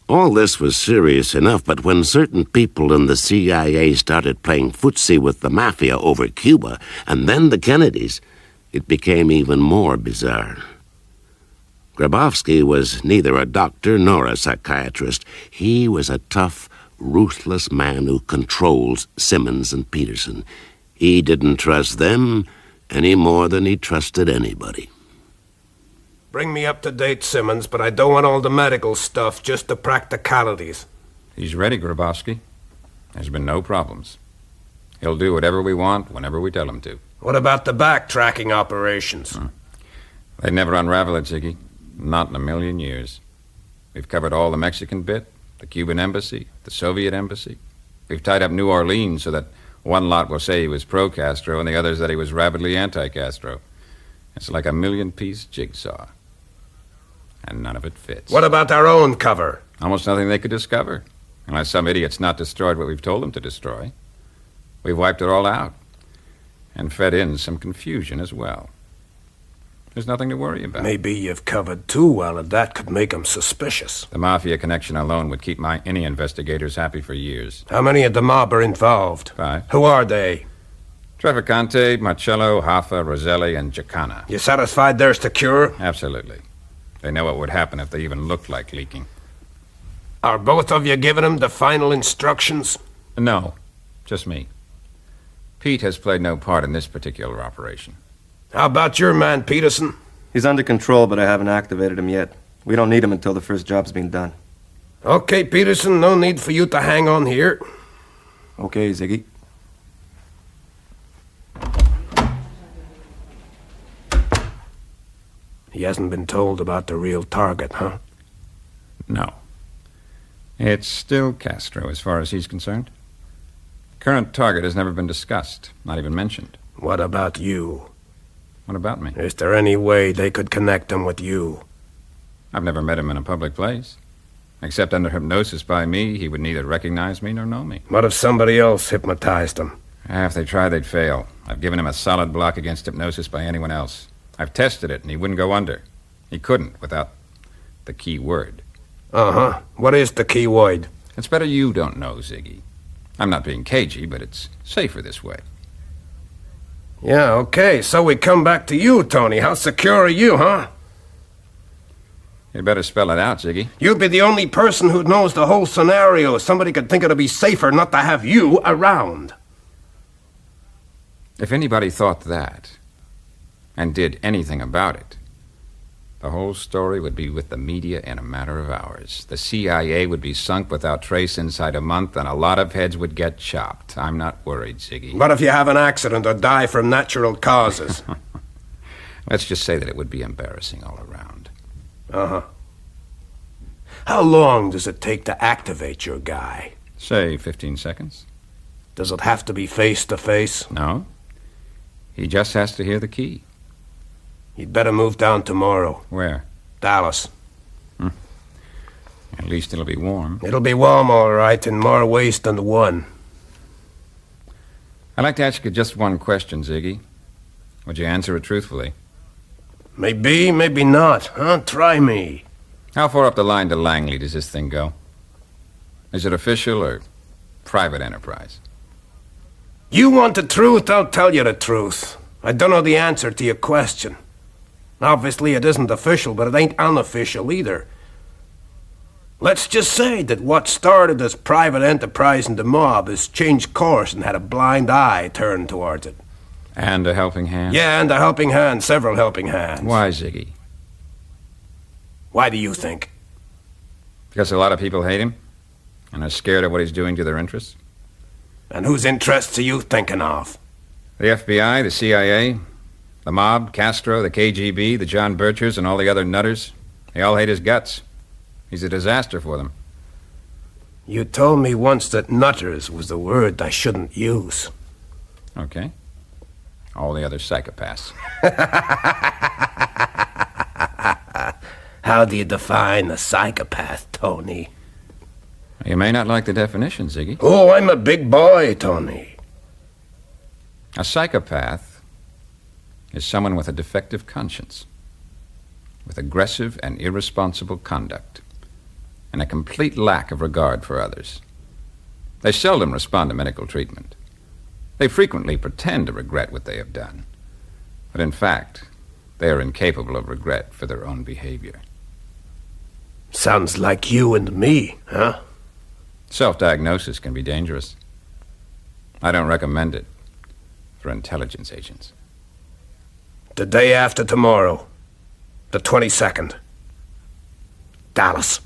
Speaker 3: All this was serious enough, but when certain people in the CIA started playing footsie with the mafia over Cuba, and then the Kennedys, it became even more bizarre. Grabowski was neither a doctor nor a psychiatrist. He was a tough, ruthless man who controls Simmons and Peterson. He didn't trust them any more than he trusted anybody.
Speaker 11: Bring me up to date, Simmons, but I don't want all the medical stuff, just the practicalities.
Speaker 1: He's ready, Grabowski. There's been no problems. He'll do whatever we want, whenever we tell him to.
Speaker 11: What about the backtracking operations?
Speaker 1: They'd never unravel it, Ziggy. Not in a million years. We've covered all the Mexican bit, the Cuban embassy, the Soviet embassy. We've tied up New Orleans so that one lot will say he was pro-Castro and the others that he was rabidly anti-Castro. It's like a million-piece jigsaw. And none of it fits.
Speaker 11: What about our own cover?
Speaker 1: Almost nothing they could discover, unless some idiot's not destroyed what we've told them to destroy. We've wiped it all out, and fed in some confusion as well. There's nothing to worry about.
Speaker 11: Maybe you've covered too well, and that could make them suspicious.
Speaker 1: The Mafia connection alone would keep any investigators happy for years.
Speaker 11: How many of the mob are involved?
Speaker 1: 5.
Speaker 11: Who are they?
Speaker 1: Trevicante, Marcello, Hoffa, Roselli, and Giacana.
Speaker 11: You satisfied there's the cure?
Speaker 1: Absolutely. They know what would happen if they even looked like leaking.
Speaker 11: Are both of you giving him the final instructions?
Speaker 1: No, just me. Pete has played no part in this particular operation.
Speaker 11: How about your man, Peterson?
Speaker 19: He's under control, but I haven't activated him yet. We don't need him until the first job's been done.
Speaker 11: Okay, Peterson, no need for you to hang on here.
Speaker 19: Okay, Ziggy.
Speaker 20: He hasn't been told about the real target, huh?
Speaker 1: No. It's still Castro as far as he's concerned. Current target has never been discussed, not even mentioned.
Speaker 20: What about you?
Speaker 1: What about me?
Speaker 20: Is there any way they could connect him with you?
Speaker 1: I've never met him in a public place. Except under hypnosis by me, he would neither recognize me nor know me.
Speaker 20: What if somebody else hypnotized him?
Speaker 1: If they tried, they'd fail. I've given him a solid block against hypnosis by anyone else. I've tested it, and he wouldn't go under. He couldn't without the key word.
Speaker 20: Uh-huh. What is the key word?
Speaker 1: It's better you don't know, Ziggy. I'm not being cagey, but it's safer this way.
Speaker 20: Yeah, okay. So we come back to you, Tony. How secure are you, huh?
Speaker 1: You'd better spell it out, Ziggy.
Speaker 20: You'd be the only person who knows the whole scenario. Somebody could think it'd be safer not to have you around.
Speaker 1: If anybody thought that, and did anything about it, the whole story would be with the media in a matter of hours. The CIA would be sunk without trace inside a month, and a lot of heads would get chopped. I'm not worried, Ziggy.
Speaker 20: What if you have an accident or die from natural causes?
Speaker 1: Let's just say that it would be embarrassing all around.
Speaker 20: Uh-huh. How long does it take to activate your guy?
Speaker 1: Say 15 seconds.
Speaker 20: Does it have to be face-to-face?
Speaker 1: No. He just has to hear the key.
Speaker 20: You'd better move down tomorrow.
Speaker 1: Where?
Speaker 20: Dallas.
Speaker 1: At least it'll be warm.
Speaker 20: It'll be warm, all right, in more ways than one.
Speaker 1: I'd like to ask you just one question, Ziggy. Would you answer it truthfully?
Speaker 20: Maybe, maybe not, huh? Try me.
Speaker 1: How far up the line to Langley does this thing go? Is it official or private enterprise?
Speaker 20: You want the truth, I'll tell you the truth. I don't know the answer to your question. Obviously, it isn't official, but it ain't unofficial either. Let's just say that what started as private enterprise in the mob has changed course and had a blind eye turned towards it.
Speaker 1: And a helping hand?
Speaker 20: Yeah, and a helping hand, several helping hands.
Speaker 1: Why, Ziggy?
Speaker 20: Why do you think?
Speaker 1: Because a lot of people hate him and are scared of what he's doing to their interests?
Speaker 20: And whose interests are you thinking of?
Speaker 1: The FBI, the CIA, the mob, Castro, the KGB, the John Birchers, and all the other nutters. They all hate his guts. He's a disaster for them.
Speaker 20: You told me once that nutters was the word I shouldn't use.
Speaker 1: Okay. All the other psychopaths.
Speaker 20: How do you define a psychopath, Tony?
Speaker 1: You may not like the definition, Ziggy.
Speaker 20: Oh, I'm a big boy, Tony.
Speaker 1: A psychopath is someone with a defective conscience, with aggressive and irresponsible conduct, and a complete lack of regard for others. They seldom respond to medical treatment. They frequently pretend to regret what they have done, but in fact, they are incapable of regret for their own behavior.
Speaker 20: Sounds like you and me, huh?
Speaker 1: Self-diagnosis can be dangerous. I don't recommend it for intelligence agents.
Speaker 20: The day after tomorrow, the 22nd. Dallas.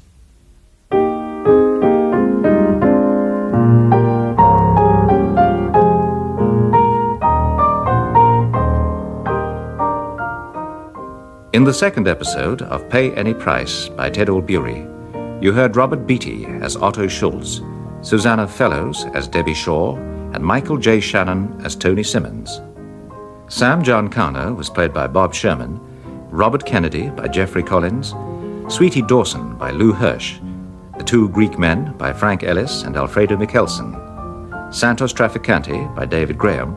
Speaker 7: In the second episode of Pay Any Price by Ted Allbeury, you heard Robert Beatty as Otto Schultz, Susanna Fellows as Debbie Shaw, and Michael J. Shannon as Tony Simmons. Sam Giancana was played by Bob Sherman, Robert Kennedy by Jeffrey Collins, Sweetie Dawson by Lou Hirsch, The Two Greek Men by Frank Ellis and Alfredo Michelson, Santos Trafficante by David Graham,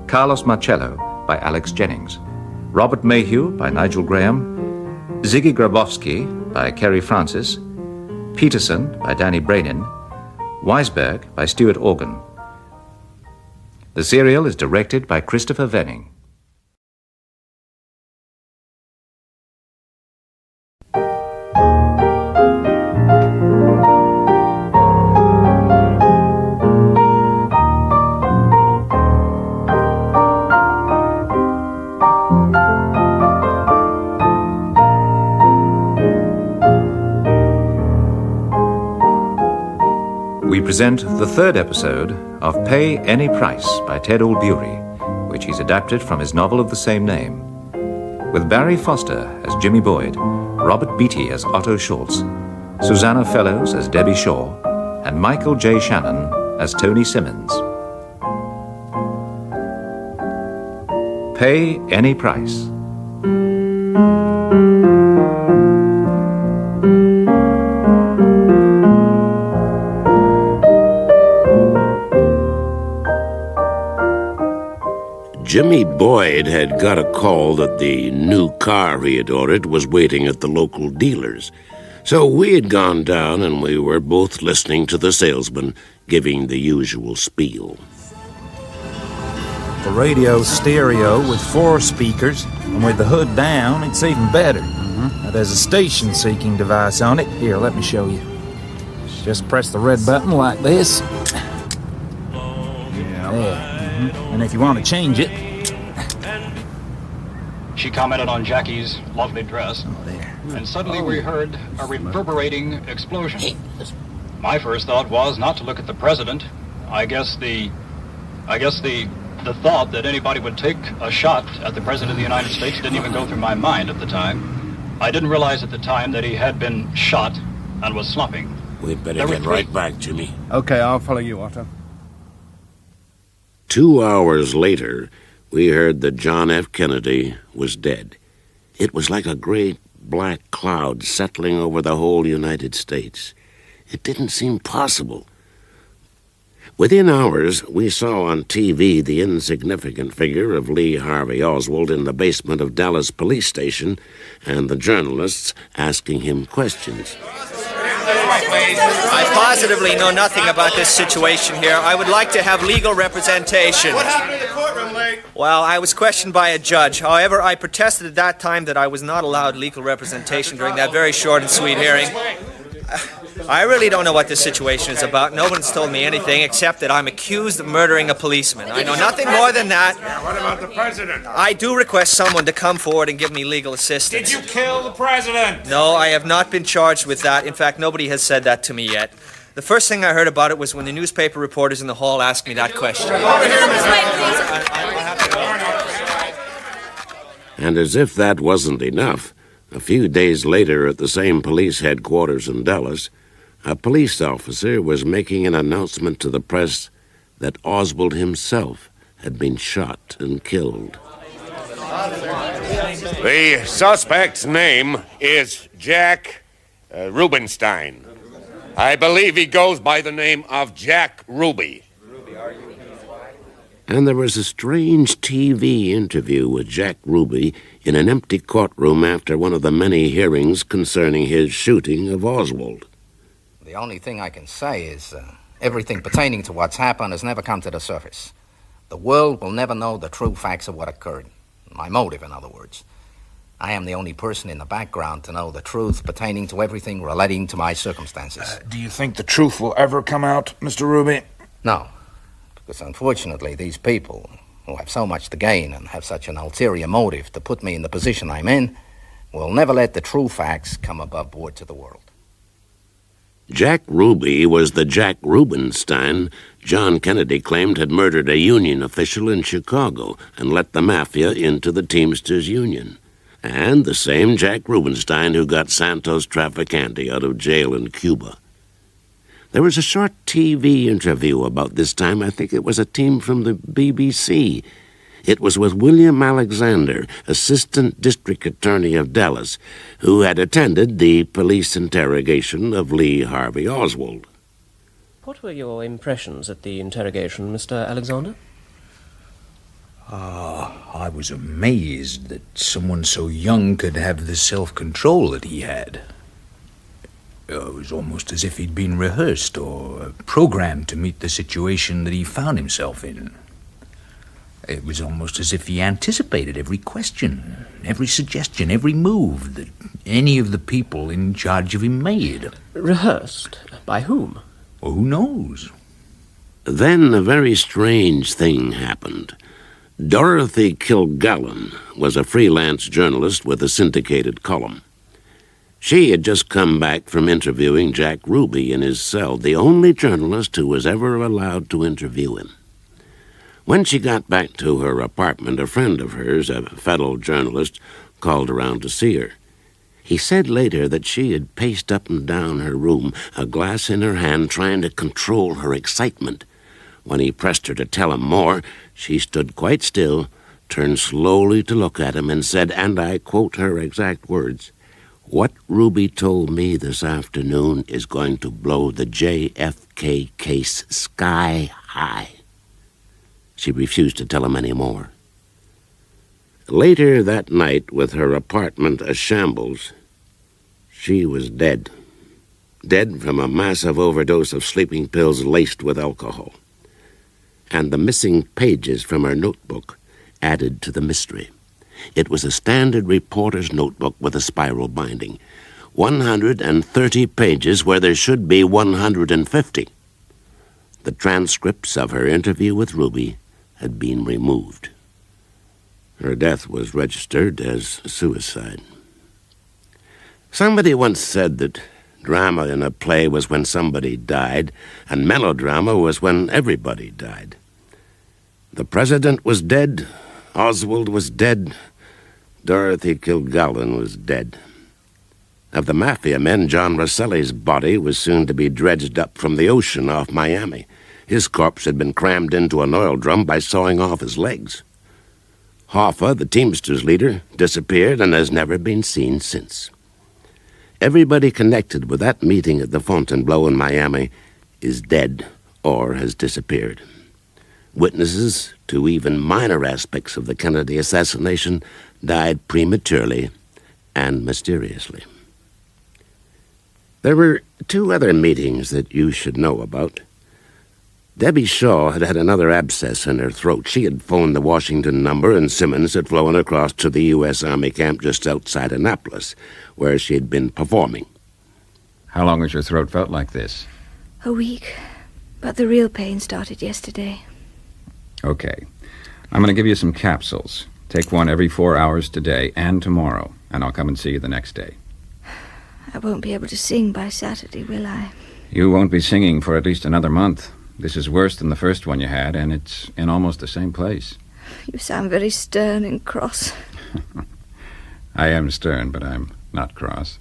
Speaker 7: Carlos Marcello by Alex Jennings, Robert Mayhew by Nigel Graham, Ziggy Grabowski by Kerry Francis, Peterson by Danny Brainin, Weisberg by Stuart Organ. The serial is directed by Christopher Venning. We present the third episode of Pay Any Price by Ted Allbeury, which he's adapted from his novel of the same name. With Barry Foster as Jimmy Boyd, Robert Beatty as Otto Schultz, Susanna Fellows as Debbie Shaw, and Michael J. Shannon as Tony Simmons. Pay Any Price.
Speaker 3: Jimmy Boyd had got a call that the new car he had ordered was waiting at the local dealer's. So we had gone down and we were both listening to the salesman giving the usual spiel.
Speaker 18: The radio's stereo with 4 speakers, and with the hood down, it's even better. Now, there's a station-seeking device on it. Here, let me show you. Just press the red button like this. There. And if you want to change it...
Speaker 21: She commented on Jackie's lovely dress, and suddenly we heard a reverberating explosion. My first thought was not to look at the president. I guess the thought that anybody would take a shot at the president of the United States didn't even go through my mind at the time. I didn't realize at the time that he had been shot and was slumping.
Speaker 3: We'd better get right back, Jimmy.
Speaker 11: Okay, I'll follow you, Otto.
Speaker 3: 2 hours later, we heard that John F. Kennedy was dead. It was like a great black cloud settling over the whole United States. It didn't seem possible. Within hours, we saw on TV the insignificant figure of Lee Harvey Oswald in the basement of Dallas Police Station, and the journalists asking him questions.
Speaker 22: I positively know nothing about this situation here. I would like to have legal representation.
Speaker 20: What happened in the courtroom, Lee?
Speaker 22: Well, I was questioned by a judge. However, I protested at that time that I was not allowed legal representation during that very short and sweet hearing. I really don't know what this situation is about. No one's told me anything except that I'm accused of murdering a policeman. I know nothing more than that.
Speaker 20: Yeah, what about the president?
Speaker 22: I do request someone to come forward and give me legal assistance.
Speaker 20: Did you kill the president?
Speaker 22: No, I have not been charged with that. In fact, nobody has said that to me yet. The first thing I heard about it was when the newspaper reporters in the hall asked me that question.
Speaker 3: And as if that wasn't enough, a few days later at the same police headquarters in Dallas, a police officer was making an announcement to the press that Oswald himself had been shot and killed.
Speaker 23: The suspect's name is Jack Rubenstein. I believe he goes by the name of Jack Ruby.
Speaker 3: And there was a strange TV interview with Jack Ruby in an empty courtroom after one of the many hearings concerning his shooting of Oswald.
Speaker 17: The only thing I can say is everything pertaining to what's happened has never come to the surface. The world will never know the true facts of what occurred. My motive, in other words. I am the only person in the background to know the truth pertaining to everything relating to my circumstances.
Speaker 18: Do you think the truth will ever come out, Mr. Ruby?
Speaker 17: No. Because unfortunately, these people, who have so much to gain and have such an ulterior motive to put me in the position I'm in, will never let the true facts come above board to the world.
Speaker 3: Jack Ruby was the Jack Rubenstein John Kennedy claimed had murdered a union official in Chicago and let the mafia into the Teamsters Union. And the same Jack Rubenstein who got Santos Trafficante out of jail in Cuba. There was a short TV interview about this time. I think it was a team from the BBC. It was with William Alexander, Assistant District Attorney of Dallas, who had attended the police interrogation of Lee Harvey Oswald.
Speaker 24: What were your impressions at the interrogation, Mr. Alexander?
Speaker 18: I was amazed that someone so young could have the self-control that he had. It was almost as if he'd been rehearsed or programmed to meet the situation that he found himself in. It was almost as if he anticipated every question, every suggestion, every move that any of the people in charge of him made.
Speaker 24: Rehearsed? By whom?
Speaker 18: Well, who knows?
Speaker 3: Then a very strange thing happened. Dorothy Kilgallen was a freelance journalist with a syndicated column. She had just come back from interviewing Jack Ruby in his cell, the only journalist who was ever allowed to interview him. When she got back to her apartment, a friend of hers, a fellow journalist, called around to see her. He said later that she had paced up and down her room, a glass in her hand, trying to control her excitement. When he pressed her to tell him more, she stood quite still, turned slowly to look at him, and said, and I quote her exact words, "What Ruby told me this afternoon is going to blow the JFK case sky high." She refused to tell him any more. Later that night, with her apartment a shambles, she was dead. Dead from a massive overdose of sleeping pills laced with alcohol. And the missing pages from her notebook added to the mystery. It was a standard reporter's notebook with a spiral binding. 130 pages where there should be 150. The transcripts of her interview with Ruby had been removed. Her death was registered as suicide. Somebody once said that drama in a play was when somebody died, and melodrama was when everybody died. The president was dead, Oswald was dead, Dorothy Kilgallen was dead. Of the mafia men, John Rosselli's body was soon to be dredged up from the ocean off Miami. His corpse had been crammed into an oil drum by sawing off his legs. Hoffa, the Teamsters leader, disappeared and has never been seen since. Everybody connected with that meeting at the Fontainebleau in Miami is dead or has disappeared. Witnesses to even minor aspects of the Kennedy assassination died prematurely and mysteriously. There were two other meetings that you should know about. Debbie Shaw had had another abscess in her throat. She had phoned the Washington number, and Simmons had flown across to the U.S. Army camp just outside Annapolis, where she had been performing.
Speaker 1: How long has your throat felt like this?
Speaker 2: A week, but the real pain started yesterday.
Speaker 1: Okay. I'm going to give you some capsules. Take one every 4 hours today and tomorrow, and I'll come and see you the next day.
Speaker 2: I won't be able to sing by Saturday, will I?
Speaker 1: You won't be singing for at least another month. This is worse than the first one you had, and it's in almost the same place.
Speaker 2: You sound very stern and cross.
Speaker 1: I am stern, but I'm not cross.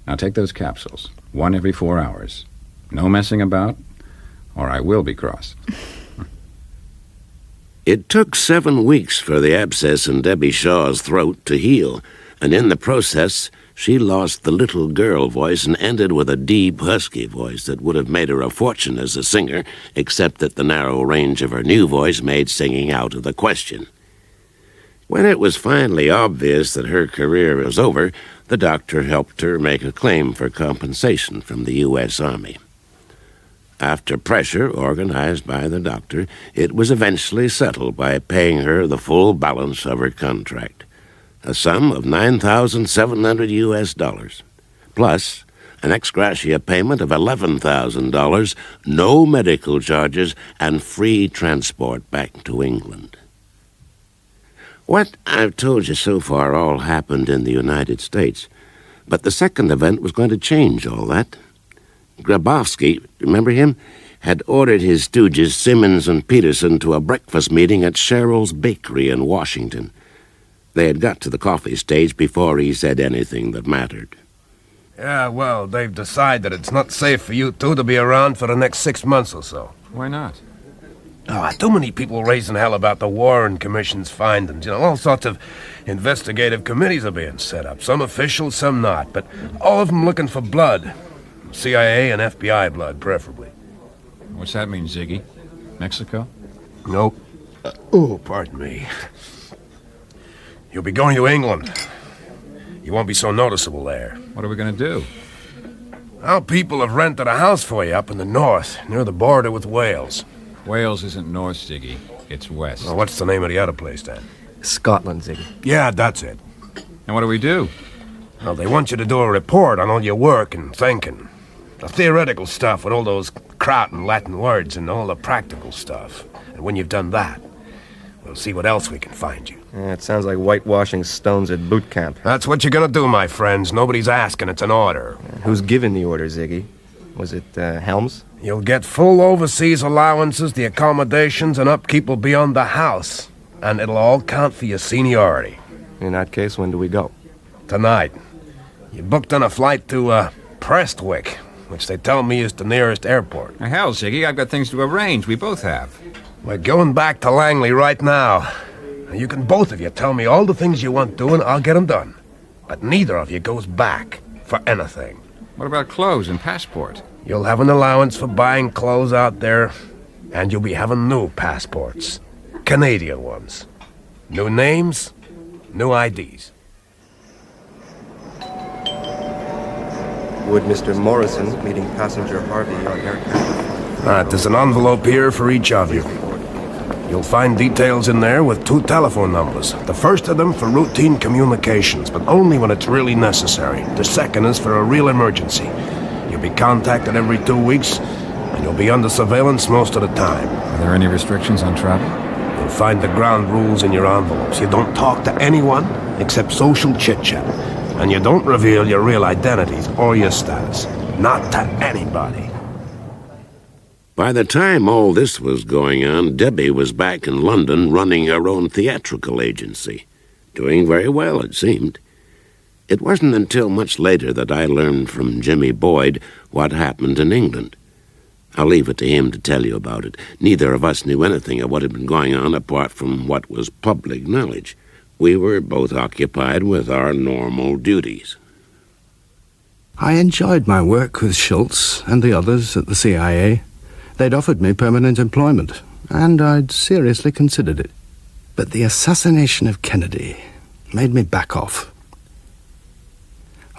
Speaker 1: Now take those capsules, one every 4 hours. No messing about, or I will be cross.
Speaker 3: It took 7 weeks for the abscess in Debbie Shaw's throat to heal, and in the process, she lost the little girl voice and ended with a deep, husky voice that would have made her a fortune as a singer, except that the narrow range of her new voice made singing out of the question. When it was finally obvious that her career was over, the doctor helped her make a claim for compensation from the U.S. Army. After pressure organized by the doctor, it was eventually settled by paying her the full balance of her contract. A sum of $9,700 U.S., plus an ex gratia payment of $11,000, no medical charges, and free transport back to England. What I've told you so far all happened in the United States, but the second event was going to change all that. Grabowski, remember him, had ordered his stooges Simmons and Peterson to a breakfast meeting at Cheryl's Bakery in Washington. They had got to the coffee stage before he said anything that mattered.
Speaker 20: Yeah, well, they've decided it's not safe for you two to be around for the next 6 months or so.
Speaker 1: Why not?
Speaker 20: Too many people raising hell about the Warren Commission's findings. All sorts of investigative committees are being set up. Some official, some not, but all of them looking for blood. CIA and FBI blood, preferably.
Speaker 1: What's that mean, Ziggy? Mexico?
Speaker 20: Nope. Pardon me. You'll be going to England. You won't be so noticeable there.
Speaker 1: What are we going to do?
Speaker 20: Our people have rented a house for you up in the north, near the border with Wales.
Speaker 1: Wales isn't north, Ziggy. It's west.
Speaker 20: Well, what's the name of the other place, then?
Speaker 10: Scotland, Ziggy.
Speaker 20: Yeah, that's it.
Speaker 1: And what do we do?
Speaker 20: Well, they want you to do a report on all your work and thinking. The theoretical stuff with all those Kraut and Latin words and all the practical stuff. And when you've done that, We'll see what else we can find you.
Speaker 19: Yeah, it sounds like whitewashing stones at boot camp.
Speaker 20: That's what you're gonna do, my friends. Nobody's asking, it's an order.
Speaker 19: Who's giving the order, Ziggy? Was it Helms?
Speaker 20: You'll get full overseas allowances, the accommodations, and upkeep will be on the house. And it'll all count for your seniority.
Speaker 19: In that case, when do we go?
Speaker 20: Tonight. You booked on a flight to, Prestwick, which they tell me is the nearest airport.
Speaker 4: Hell, Ziggy, I've got things to arrange. We both have.
Speaker 20: We're going back to Langley right now. You can both of you tell me all the things you want doing, I'll get them done. But neither of you goes back for anything.
Speaker 4: What about clothes and passport?
Speaker 20: You'll have an allowance for buying clothes out there, and you'll be having new passports. Canadian ones. New names, new IDs.
Speaker 19: Would Mr. Morrison meeting passenger Harvey on aircraft?
Speaker 20: There's an envelope here for each of you. You'll find details in there with 2 telephone numbers. The first of them for routine communications, but only when it's really necessary. The second is for a real emergency. You'll be contacted every 2 weeks, and you'll be under surveillance most of the time.
Speaker 1: Are there any restrictions on travel?
Speaker 20: You'll find the ground rules in your envelopes. You don't talk to anyone except social chit-chat. And you don't reveal your real identities or your status. Not to anybody.
Speaker 3: By the time all this was going on, Debbie was back in London running her own theatrical agency. Doing very well, it seemed. It wasn't until much later that I learned from Jimmy Boyd what happened in England. I'll leave it to him to tell you about it. Neither of us knew anything of what had been going on apart from what was public knowledge. We were both occupied with our normal duties.
Speaker 14: I enjoyed my work with Schultz and the others at the CIA. They'd offered me permanent employment, and I'd seriously considered it. But the assassination of Kennedy made me back off.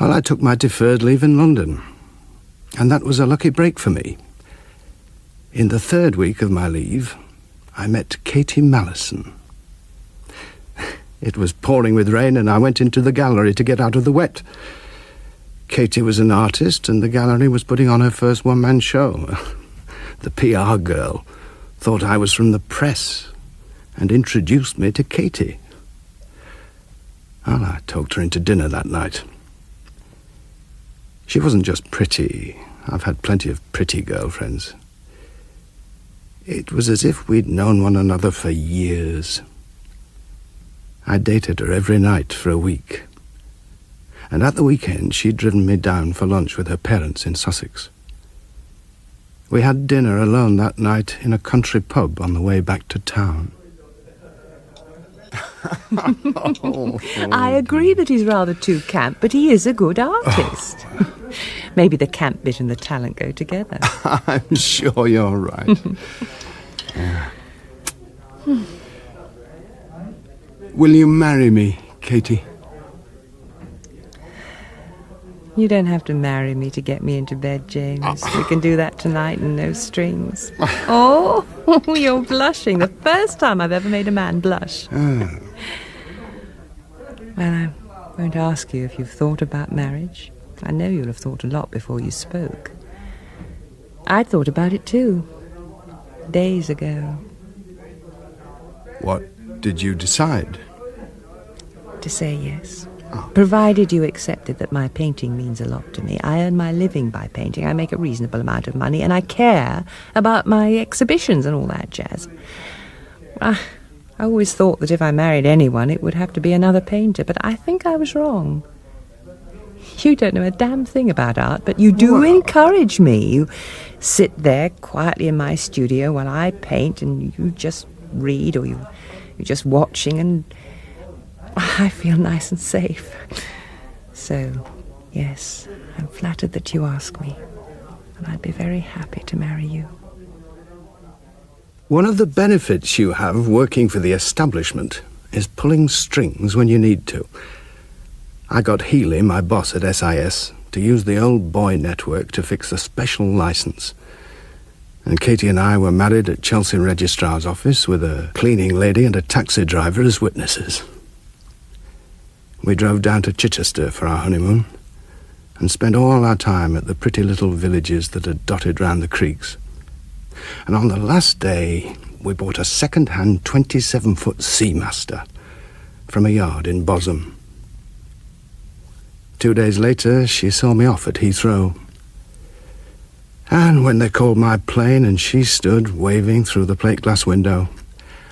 Speaker 14: Well, I took my deferred leave in London, and that was a lucky break for me. In the 3rd week of my leave, I met Katie Mallison. It was pouring with rain, and I went into the gallery to get out of the wet. Katie was an artist, and the gallery was putting on her first one-man show. The PR girl thought I was from the press and introduced me to Katie. Well, I talked her into dinner that night. She wasn't just pretty. I've had plenty of pretty girlfriends. It was as if we'd known one another for years. I dated her every night for a week. And at the weekend, she'd driven me down for lunch with her parents in Sussex. We had dinner alone that night in a country pub on the way back to town.
Speaker 6: I agree that he's rather too camp, but he is a good artist. Maybe the camp bit and the talent go together.
Speaker 14: I'm sure you're right. Yeah. Will you marry me, Katie?
Speaker 6: You don't have to marry me to get me into bed, James. We can do that tonight and no strings. Oh, you're blushing. The first time I've ever made a man blush. Well, I won't ask you if you've thought about marriage. I know you'll have thought a lot before you spoke. I'd thought about it too, days ago.
Speaker 14: What did you decide?
Speaker 6: To say yes. Provided you accepted that my painting means a lot to me. I earn my living by painting. I make a reasonable amount of money, and I care about my exhibitions and all that jazz. I always thought that if I married anyone, it would have to be another painter, but I think I was wrong. You don't know a damn thing about art, but you do encourage me. You sit there quietly in my studio while I paint, and you just read, or you're just watching, and I feel nice and safe. So, yes, I'm flattered that you ask me, and I'd be very happy to marry you.
Speaker 14: One of the benefits you have working for the establishment is pulling strings when you need to. I got Healy, my boss at SIS, to use the old boy network to fix a special license. And Katie and I were married at Chelsea Registrar's office with a cleaning lady and a taxi driver as witnesses. We drove down to Chichester for our honeymoon and spent all our time at the pretty little villages that are dotted round the creeks. And on the last day, we bought a second-hand 27-foot Seamaster from a yard in Bosham. 2 days later, she saw me off at Heathrow. And when they called my plane and she stood waving through the plate glass window,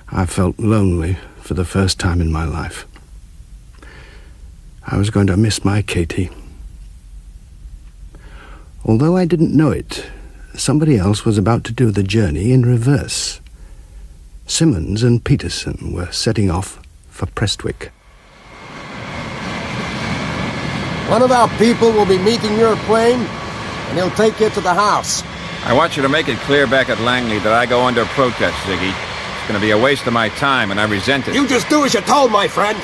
Speaker 14: I felt lonely for the first time in my life. I was going to miss my Katie. Although I didn't know it, somebody else was about to do the journey in reverse. Simmons and Peterson were setting off for Prestwick.
Speaker 20: One of our people will be meeting your plane, and he'll take you to the house.
Speaker 4: I want you to make it clear back at Langley that I go under protest, Ziggy. It's going to be a waste of my time, and I resent it.
Speaker 20: You just do as you're told, my friend.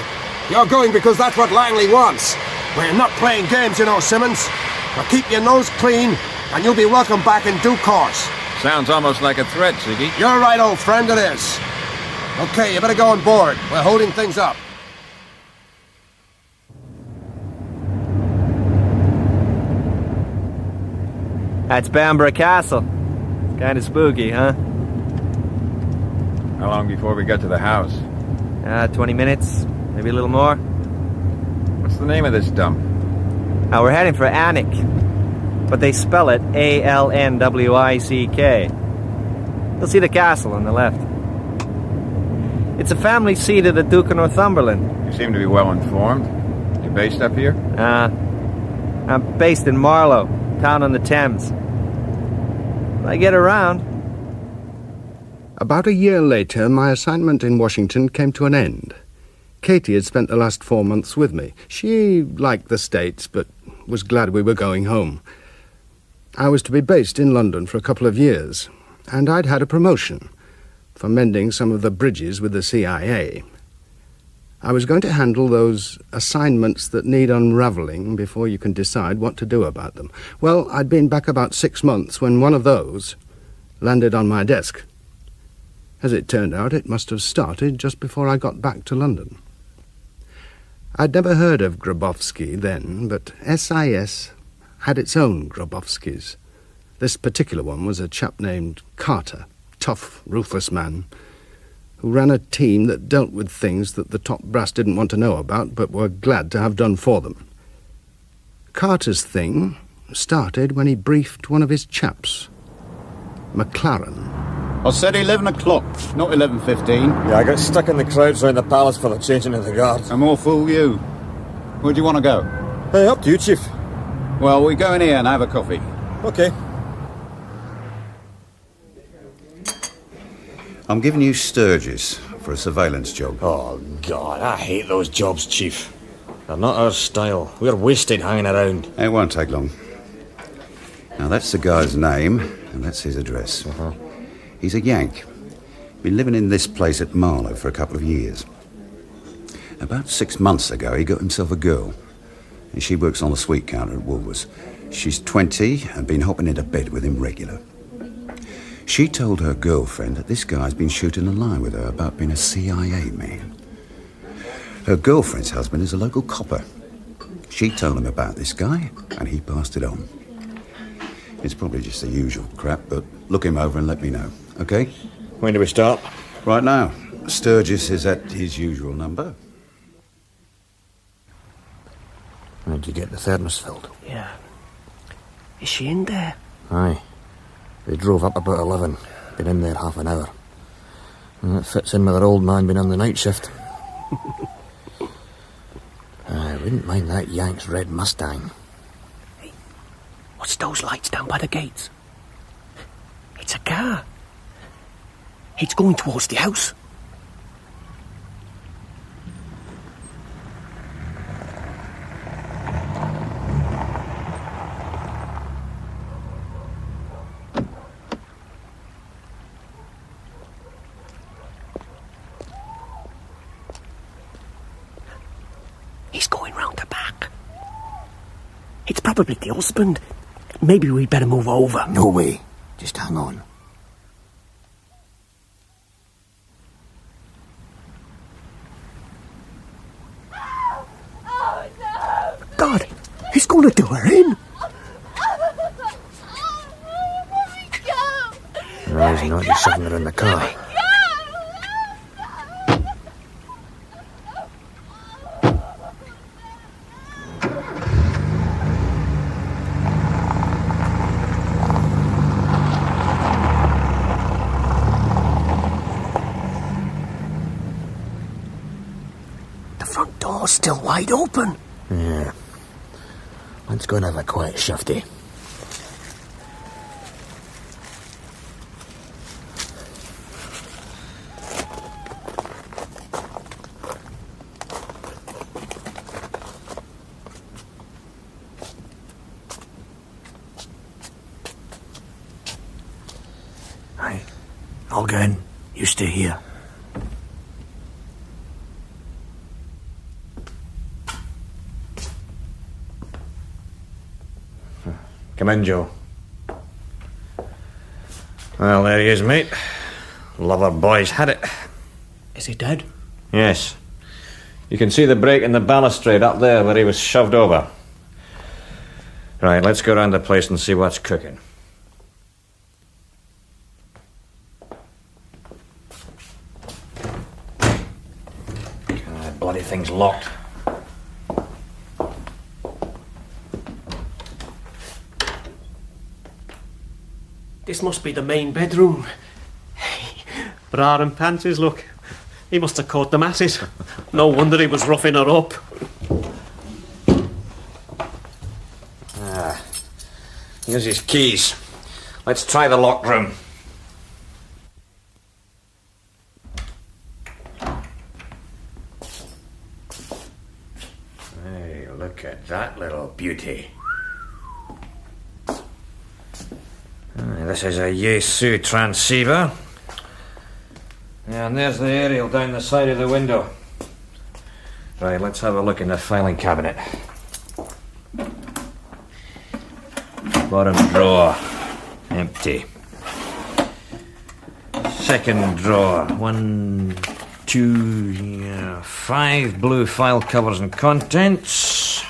Speaker 20: You're going because that's what Langley wants. We're not playing games, you know, Simmons. Now keep your nose clean, and you'll be welcome back in due course.
Speaker 4: Sounds almost like a threat, Ziggy.
Speaker 20: You're right, old friend, it is. Okay, you better go on board. We're holding things up.
Speaker 22: That's Bamborough Castle. Kind of spooky, huh?
Speaker 4: How long before we get to the house?
Speaker 22: 20 minutes, maybe a little more.
Speaker 4: What's the name of this dump?
Speaker 22: We're heading for Alnwick, but they spell it A-L-N-W-I-C-K. You'll see the castle on the left. It's a family seat of the Duke of Northumberland.
Speaker 4: You seem to be well informed. You based up here?
Speaker 22: I'm based in Marlow, town on the Thames. I get around.
Speaker 14: About a year later, my assignment in Washington came to an end. Katie had spent the last 4 months with me. She liked the States, but was glad we were going home. I was to be based in London for a couple of years, and I'd had a promotion for mending some of the bridges with the CIA. I was going to handle those assignments that need unravelling before you can decide what to do about them. Well, I'd been back about 6 months when one of those landed on my desk. As it turned out, it must have started just before I got back to London. I'd never heard of Grabowski then, but SIS had its own Grabowskis. This particular one was a chap named Carter, tough, ruthless man, who ran a team that dealt with things that the top brass didn't want to know about, but were glad to have done for them. Carter's thing started when he briefed one of his chaps, McLaren.
Speaker 15: I said 11 o'clock, not 11:15.
Speaker 5: Yeah, I got stuck in the crowds around the palace for the changing of the guard.
Speaker 15: And more fool you. Where do you want to go?
Speaker 5: Hey, up to you, Chief.
Speaker 15: Well, we go in here and have a coffee.
Speaker 5: Okay.
Speaker 8: I'm giving you Sturgis for a surveillance job.
Speaker 5: Oh, God, I hate those jobs, Chief. They're not our style. We're wasted hanging around.
Speaker 8: It won't take long. Now, that's the guy's name, and that's his address. He's a Yank. Been living in this place at Marlow for a couple of years. About 6 months ago, he got himself a girl. And she works on the sweet counter at Woolworths. She's 20 and been hopping into bed with him regular. She told her girlfriend that this guy's been shooting a lie with her about being a CIA man. Her girlfriend's husband is a local copper. She told him about this guy, and he passed it on. It's probably just the usual crap, but look him over and let me know, okay?
Speaker 5: When do we start?
Speaker 8: Right now. Sturgis is at his usual number.
Speaker 5: When did you get the thermos filled?
Speaker 24: Yeah. Is she in there?
Speaker 5: Aye. They drove up about 11. Been in there half an hour. And it fits in with their old man being on the night shift. I wouldn't mind that Yank's red Mustang.
Speaker 24: Hey, what's those lights down by the gates? It's a car. It's going towards the house. He's going round the back. It's probably the husband. Maybe we'd better move over.
Speaker 5: No way. Just hang on.
Speaker 24: God, he's going to do her in.
Speaker 5: No, he's not. He's shoving her in the car.
Speaker 24: Oh, still wide open.
Speaker 5: Yeah. Let's go and have a quiet shifty.
Speaker 24: Aye. I'll go in. You stay here.
Speaker 7: Come in, Joe. Well, there he is, mate. Lover boy's had it.
Speaker 24: Is he dead?
Speaker 7: Yes. You can see the break in the balustrade up there where he was shoved over. Right, let's go around the place and see what's cooking. God, bloody thing's locked.
Speaker 24: This must be the main bedroom. Bra and panties, look. He must have caught the masses. No wonder he was roughing her up.
Speaker 7: Here's his keys. Let's try the locked room. Hey, look at that little beauty. This is a Yaesu transceiver. Yeah, and there's the aerial down the side of the window. Right, let's have a look in the filing cabinet. Bottom drawer, empty. Second drawer, 1, 2, 5 blue file covers and contents.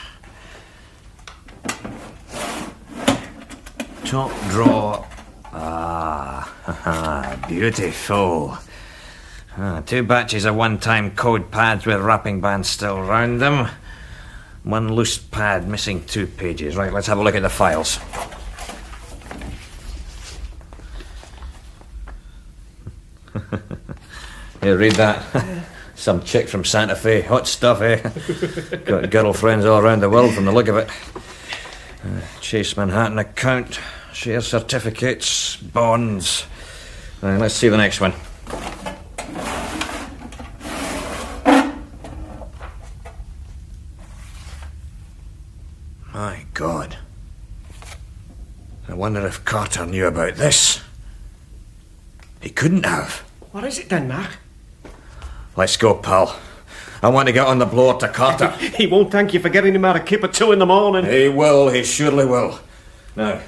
Speaker 7: Top drawer. Beautiful. 2 batches of one-time code pads with wrapping bands still round them. 1 loose pad missing 2 pages. Right, let's have a look at the files. Here, read that. Some chick from Santa Fe. Hot stuff, eh? Got girlfriends all around the world from the look of it. Chase Manhattan account, share certificates, bonds. Right, let's see the next one. My God. I wonder if Carter knew about this. He couldn't have.
Speaker 24: What is it then, Mac?
Speaker 7: Let's go, pal. I want to get on the blower to Carter.
Speaker 24: He won't thank you for getting him out of kip at 2 in the morning.
Speaker 7: He will, he surely will. Now,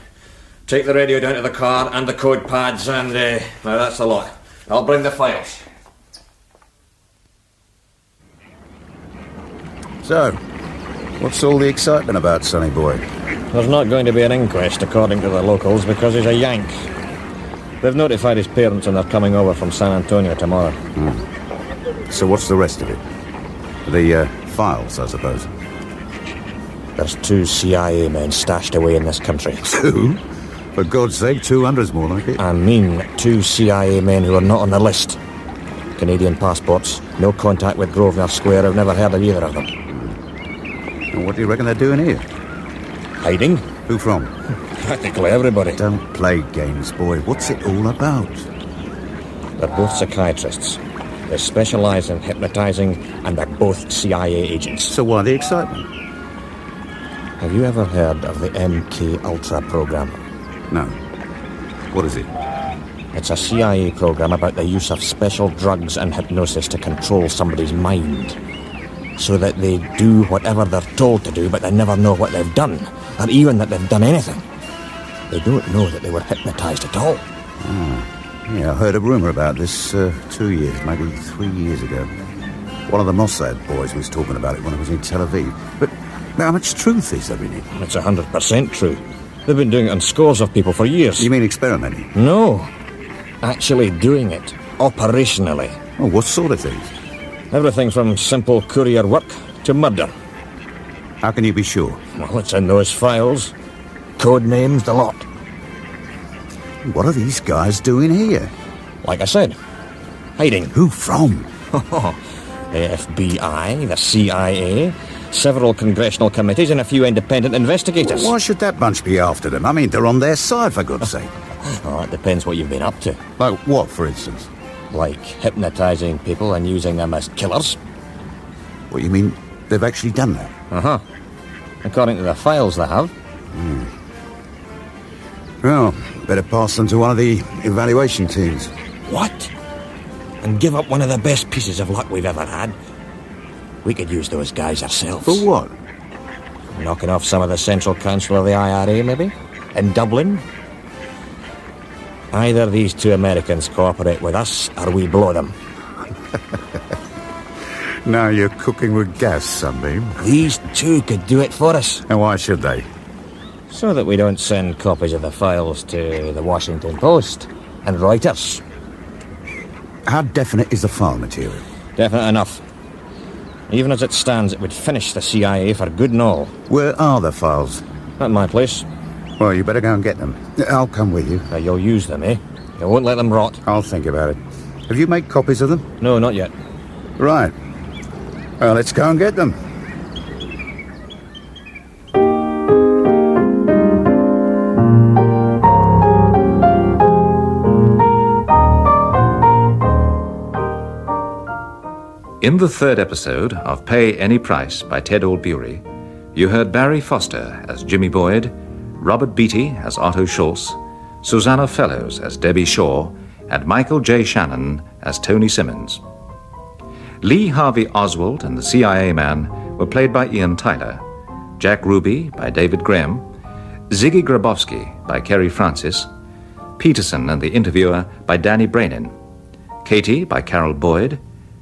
Speaker 7: take the radio down to the car and the code pads and, now that's a lot. I'll bring the files.
Speaker 8: So, what's all the excitement about, sonny boy?
Speaker 7: There's not going to be an inquest, according to the locals, because he's a Yank. They've notified his parents and they're coming over from San Antonio tomorrow.
Speaker 8: So what's the rest of it? The files, I suppose.
Speaker 7: There's 2 CIA men stashed away in this country.
Speaker 8: 2? For God's sake, 200's more like it.
Speaker 7: I mean 2 CIA men who are not on the list. Canadian passports, no contact with Grosvenor Square. I've never heard of either of them.
Speaker 8: And what do you reckon they're doing here?
Speaker 7: Hiding?
Speaker 8: Who from?
Speaker 7: Practically everybody.
Speaker 8: Don't play games, boy. What's it all about?
Speaker 7: They're both psychiatrists. They specialise in hypnotising, and they're both CIA agents.
Speaker 8: So why the excitement?
Speaker 7: Have you ever heard of the MK Ultra program?
Speaker 8: No. What is it?
Speaker 7: It's a CIA program about the use of special drugs and hypnosis to control somebody's mind, so that they do whatever they're told to do, but they never know what they've done, or even that they've done anything. They don't know that they were hypnotised at all.
Speaker 8: Yeah, I heard a rumour about this 2 years, maybe 3 years ago. One of the Mossad boys was talking about it when I was in Tel Aviv. But how much truth is there in it?
Speaker 7: It's 100% true. They've been doing it on scores of people for years.
Speaker 8: You mean experimenting?
Speaker 7: No. Actually doing it. Operationally.
Speaker 8: Oh, what sort of things?
Speaker 7: Everything from simple courier work to murder.
Speaker 8: How can you be sure?
Speaker 7: Well, it's in those files. Code names, the lot.
Speaker 8: What are these guys doing here?
Speaker 7: Like I said, hiding.
Speaker 8: Who from?
Speaker 9: The FBI, the CIA, several congressional committees, and a few independent investigators.
Speaker 8: Why should that bunch be after them? I mean, they're on their side, for God's sake.
Speaker 9: Oh, it depends what you've been up to.
Speaker 8: Like what, for instance?
Speaker 9: Like hypnotizing people and using them as killers.
Speaker 8: What, you mean they've actually done that?
Speaker 9: Uh-huh. According to the files they have.
Speaker 8: Well, better pass them to one of the evaluation teams.
Speaker 9: What? And give up one of the best pieces of luck we've ever had? We could use those guys ourselves.
Speaker 8: For what?
Speaker 9: Knocking off some of the Central Council of the IRA, maybe? In Dublin? Either these two Americans cooperate with us, or we blow them.
Speaker 8: Now you're cooking with gas, Sunbeam.
Speaker 9: These two could do it for us.
Speaker 8: And why should they?
Speaker 9: So that we don't send copies of the files to the Washington Post and Reuters.
Speaker 8: How definite is the file material?
Speaker 9: Definite enough. Even as it stands, it would finish the CIA for good and all.
Speaker 8: Where are the files?
Speaker 9: At my place.
Speaker 8: Well, you better go and get them. I'll come with you.
Speaker 9: You'll use them, eh? You won't let them rot.
Speaker 8: I'll think about it. Have you made copies of them?
Speaker 9: No, not yet.
Speaker 8: Right. Well, let's go and get them.
Speaker 7: In the third episode of Pay Any Price by Ted Allbeury, you heard Barry Foster as Jimmy Boyd, Robert Beatty as Otto Schultz, Susanna Fellows as Debbie Shaw, and Michael J. Shannon as Tony Simmons. Lee Harvey Oswald and the CIA man were played by Ian Tyler, Jack Ruby by David Graham, Ziggy Grabowski by Kerry Francis, Peterson and the Interviewer by Danny Brainin, Katie by Carol Boyd,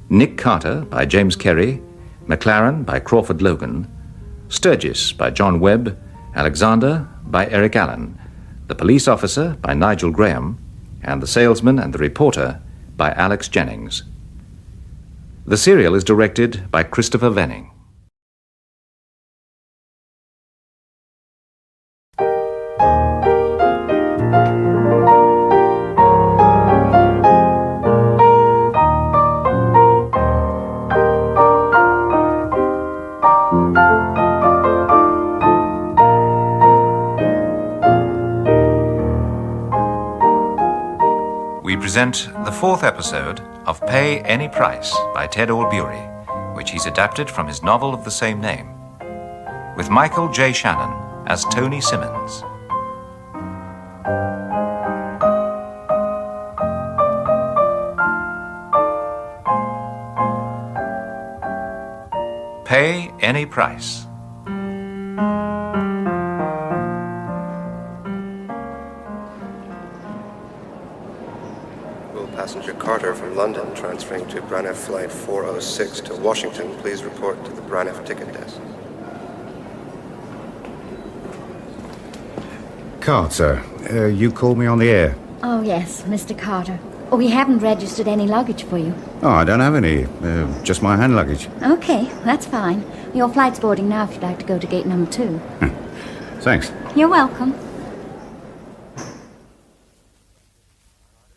Speaker 7: Nick Carter by James Kerry, McLaren by Crawford Logan, Sturgis by John Webb, Alexander by Eric Allen, the police officer by Nigel Graham, and the salesman and the reporter by Alex Jennings. The serial is directed by Christopher Venning. We present the fourth episode of Pay Any Price by Ted Allbeury, which he's adapted from his novel of the same name, with Michael J. Shannon as Tony Simmons. Pay Any Price.
Speaker 19: Passenger Carter from London transferring to Braniff Flight 406 to Washington. Please report to the Braniff ticket desk.
Speaker 8: Carter, you called me on the air.
Speaker 12: Oh, yes, Mr. Carter. Oh, we haven't registered any luggage for you.
Speaker 8: Oh, I don't have any. Just my hand luggage.
Speaker 12: Okay, that's fine. Your flight's boarding now if you'd like to go to gate number 2.
Speaker 8: Thanks.
Speaker 12: You're welcome.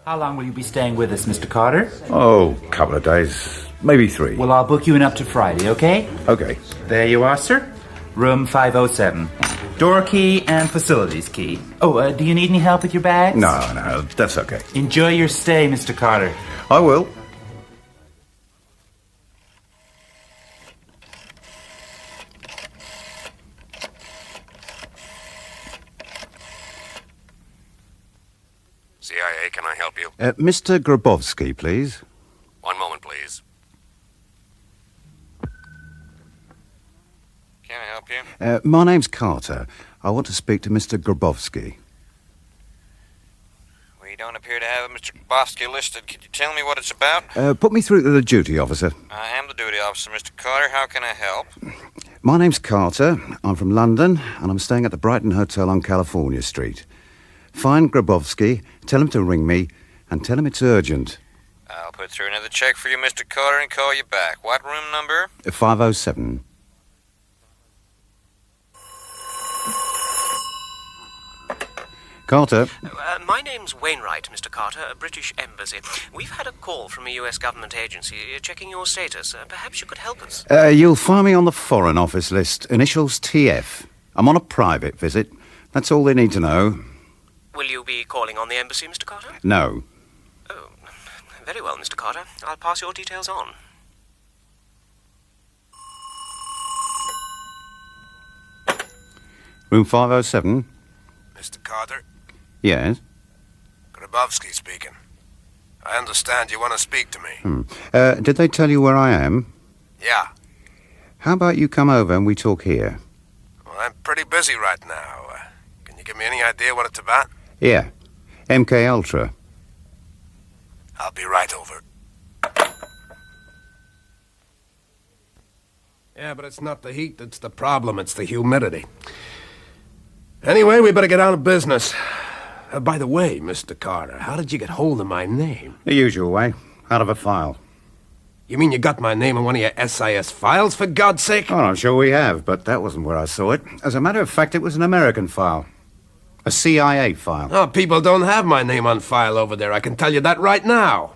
Speaker 13: How long will you be staying with us, Mr. Carter?
Speaker 8: Oh, a couple of days. Maybe 3.
Speaker 13: Well, I'll book you in up to Friday, okay?
Speaker 8: Okay.
Speaker 13: There you are, sir. Room 507. Door key and facilities key. Oh, do you need any help with your bags?
Speaker 8: No, that's okay.
Speaker 13: Enjoy your stay, Mr. Carter.
Speaker 8: I will.
Speaker 23: CIA, can I help you?
Speaker 8: Mr. Grabowski, please.
Speaker 23: One moment, please. Can I help you?
Speaker 8: My name's Carter. I want to speak to Mr. Grabowski.
Speaker 23: We don't appear to have Mr. Grabowski listed. Could you tell me what it's about?
Speaker 8: Put me through to the duty officer.
Speaker 23: I am the duty officer, Mr. Carter. How can I help?
Speaker 8: My name's Carter. I'm from London, and I'm staying at the Brighton Hotel on California Street. Find Grabowski, tell him to ring me, and tell him it's urgent.
Speaker 23: I'll put through another check for you, Mr. Carter, and call you back. What room number?
Speaker 8: 507. Carter.
Speaker 11: My name's Wainwright, Mr. Carter, British Embassy. We've had a call from a U.S. government agency checking your status. Perhaps you could help us.
Speaker 8: You'll find me on the Foreign Office list. Initials TF. I'm on a private visit. That's all they need to know.
Speaker 11: Will you be calling on the embassy, Mr. Carter?
Speaker 8: No.
Speaker 11: Oh, very well, Mr. Carter. I'll pass your details on.
Speaker 8: Room 507.
Speaker 20: Mr. Carter?
Speaker 8: Yes?
Speaker 20: Grabowski speaking. I understand you want to speak to me.
Speaker 8: Did they tell you where I am?
Speaker 20: Yeah.
Speaker 8: How about you come over and we talk here?
Speaker 20: Well, I'm pretty busy right now. Can you give me any idea what it's about?
Speaker 8: Yeah. MK Ultra.
Speaker 20: I'll be right over. Yeah, but it's not the heat that's the problem, it's the humidity. Anyway, we better get out of business. By the way, Mr. Carter, how did you get hold of my name?
Speaker 8: The usual way. Out of a file.
Speaker 20: You mean you got my name in one of your SIS files, for God's sake?
Speaker 8: Oh, I'm sure we have, but that wasn't where I saw it. As a matter of fact, it was an American file. A CIA file.
Speaker 20: Oh, people don't have my name on file over there. I can tell you that right now.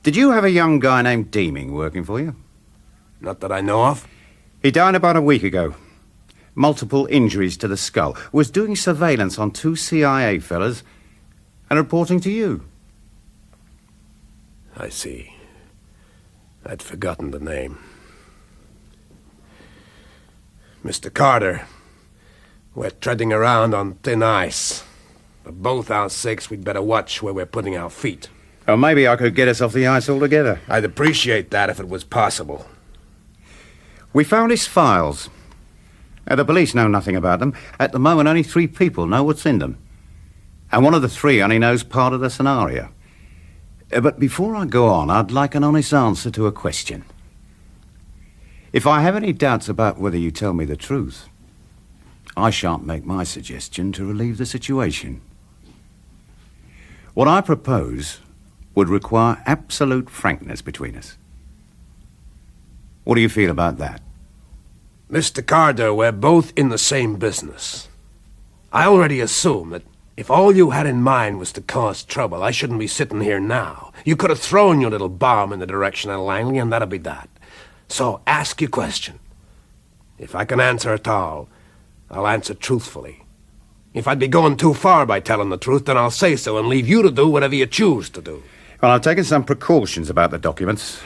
Speaker 8: Did you have a young guy named Deeming working for you?
Speaker 20: Not that I know of.
Speaker 8: He died about a week ago. Multiple injuries to the skull. Was doing surveillance on 2 CIA fellas and reporting to you.
Speaker 20: I see. I'd forgotten the name. Mr. Carter, we're treading around on thin ice. For both our sakes, we'd better watch where we're putting our feet.
Speaker 8: Or maybe I could get us off the ice altogether.
Speaker 20: I'd appreciate that if it was possible.
Speaker 8: We found his files. The police know nothing about them. At the moment, only 3 people know what's in them. And one of the 3 only knows part of the scenario. But before I go on, I'd like an honest answer to a question. If I have any doubts about whether you tell me the truth, I shan't make my suggestion to relieve the situation. What I propose would require absolute frankness between us. What do you feel about that?
Speaker 20: Mr. Carter, we're both in the same business. I already assume that if all you had in mind was to cause trouble, I shouldn't be sitting here now. You could have thrown your little bomb in the direction of Langley, and that'd be that. So ask your question. If I can answer at all, I'll answer truthfully. If I'd be going too far by telling the truth, then I'll say so and leave you to do whatever you choose to do.
Speaker 8: Well, I've taken some precautions about the documents.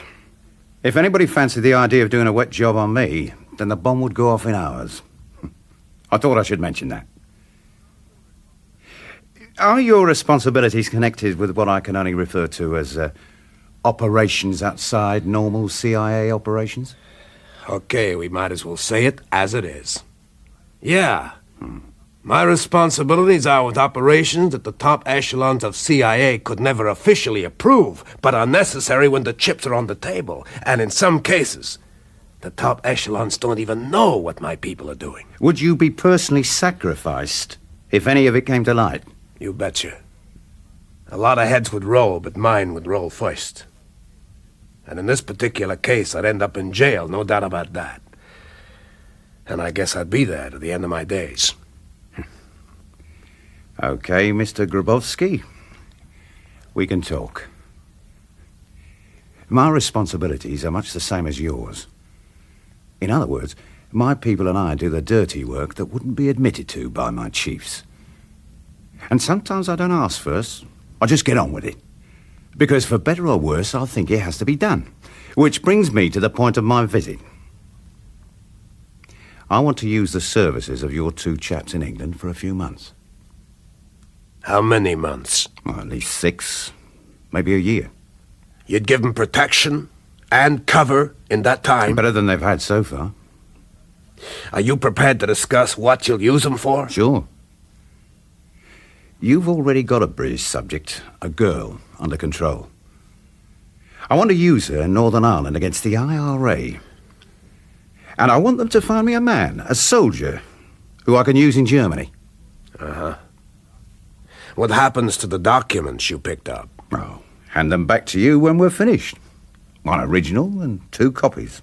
Speaker 8: If anybody fancied the idea of doing a wet job on me, then the bomb would go off in hours. I thought I should mention that. Are your responsibilities connected with what I can only refer to as operations outside normal CIA operations?
Speaker 20: Okay, we might as well say it as it is. Yeah. My responsibilities are with operations that the top echelons of CIA could never officially approve, but are necessary when the chips are on the table. And in some cases, the top echelons don't even know what my people are doing.
Speaker 8: Would you be personally sacrificed if any of it came to light?
Speaker 20: You betcha. A lot of heads would roll, but mine would roll first. And in this particular case, I'd end up in jail, no doubt about that. And I guess I'd be there to the end of my days.
Speaker 8: Okay, Mr. Grabowski. We can talk. My responsibilities are much the same as yours. In other words, my people and I do the dirty work that wouldn't be admitted to by my chiefs. And sometimes I don't ask first. I just get on with it. Because for better or worse, I think it has to be done. Which brings me to the point of my visit. I want to use the services of your 2 chaps in England for a few months.
Speaker 20: How many months?
Speaker 8: Well, at least 6, maybe a year.
Speaker 20: You'd give them protection and cover in that time?
Speaker 8: Better than they've had so far.
Speaker 20: Are you prepared to discuss what you'll use them for?
Speaker 8: Sure. You've already got a British subject, a girl, under control. I want to use her in Northern Ireland against the IRA. And I want them to find me a man, a soldier, who I can use in Germany.
Speaker 20: Uh-huh. What happens to the documents you picked up?
Speaker 8: Oh, hand them back to you when we're finished. 1 original and 2 copies.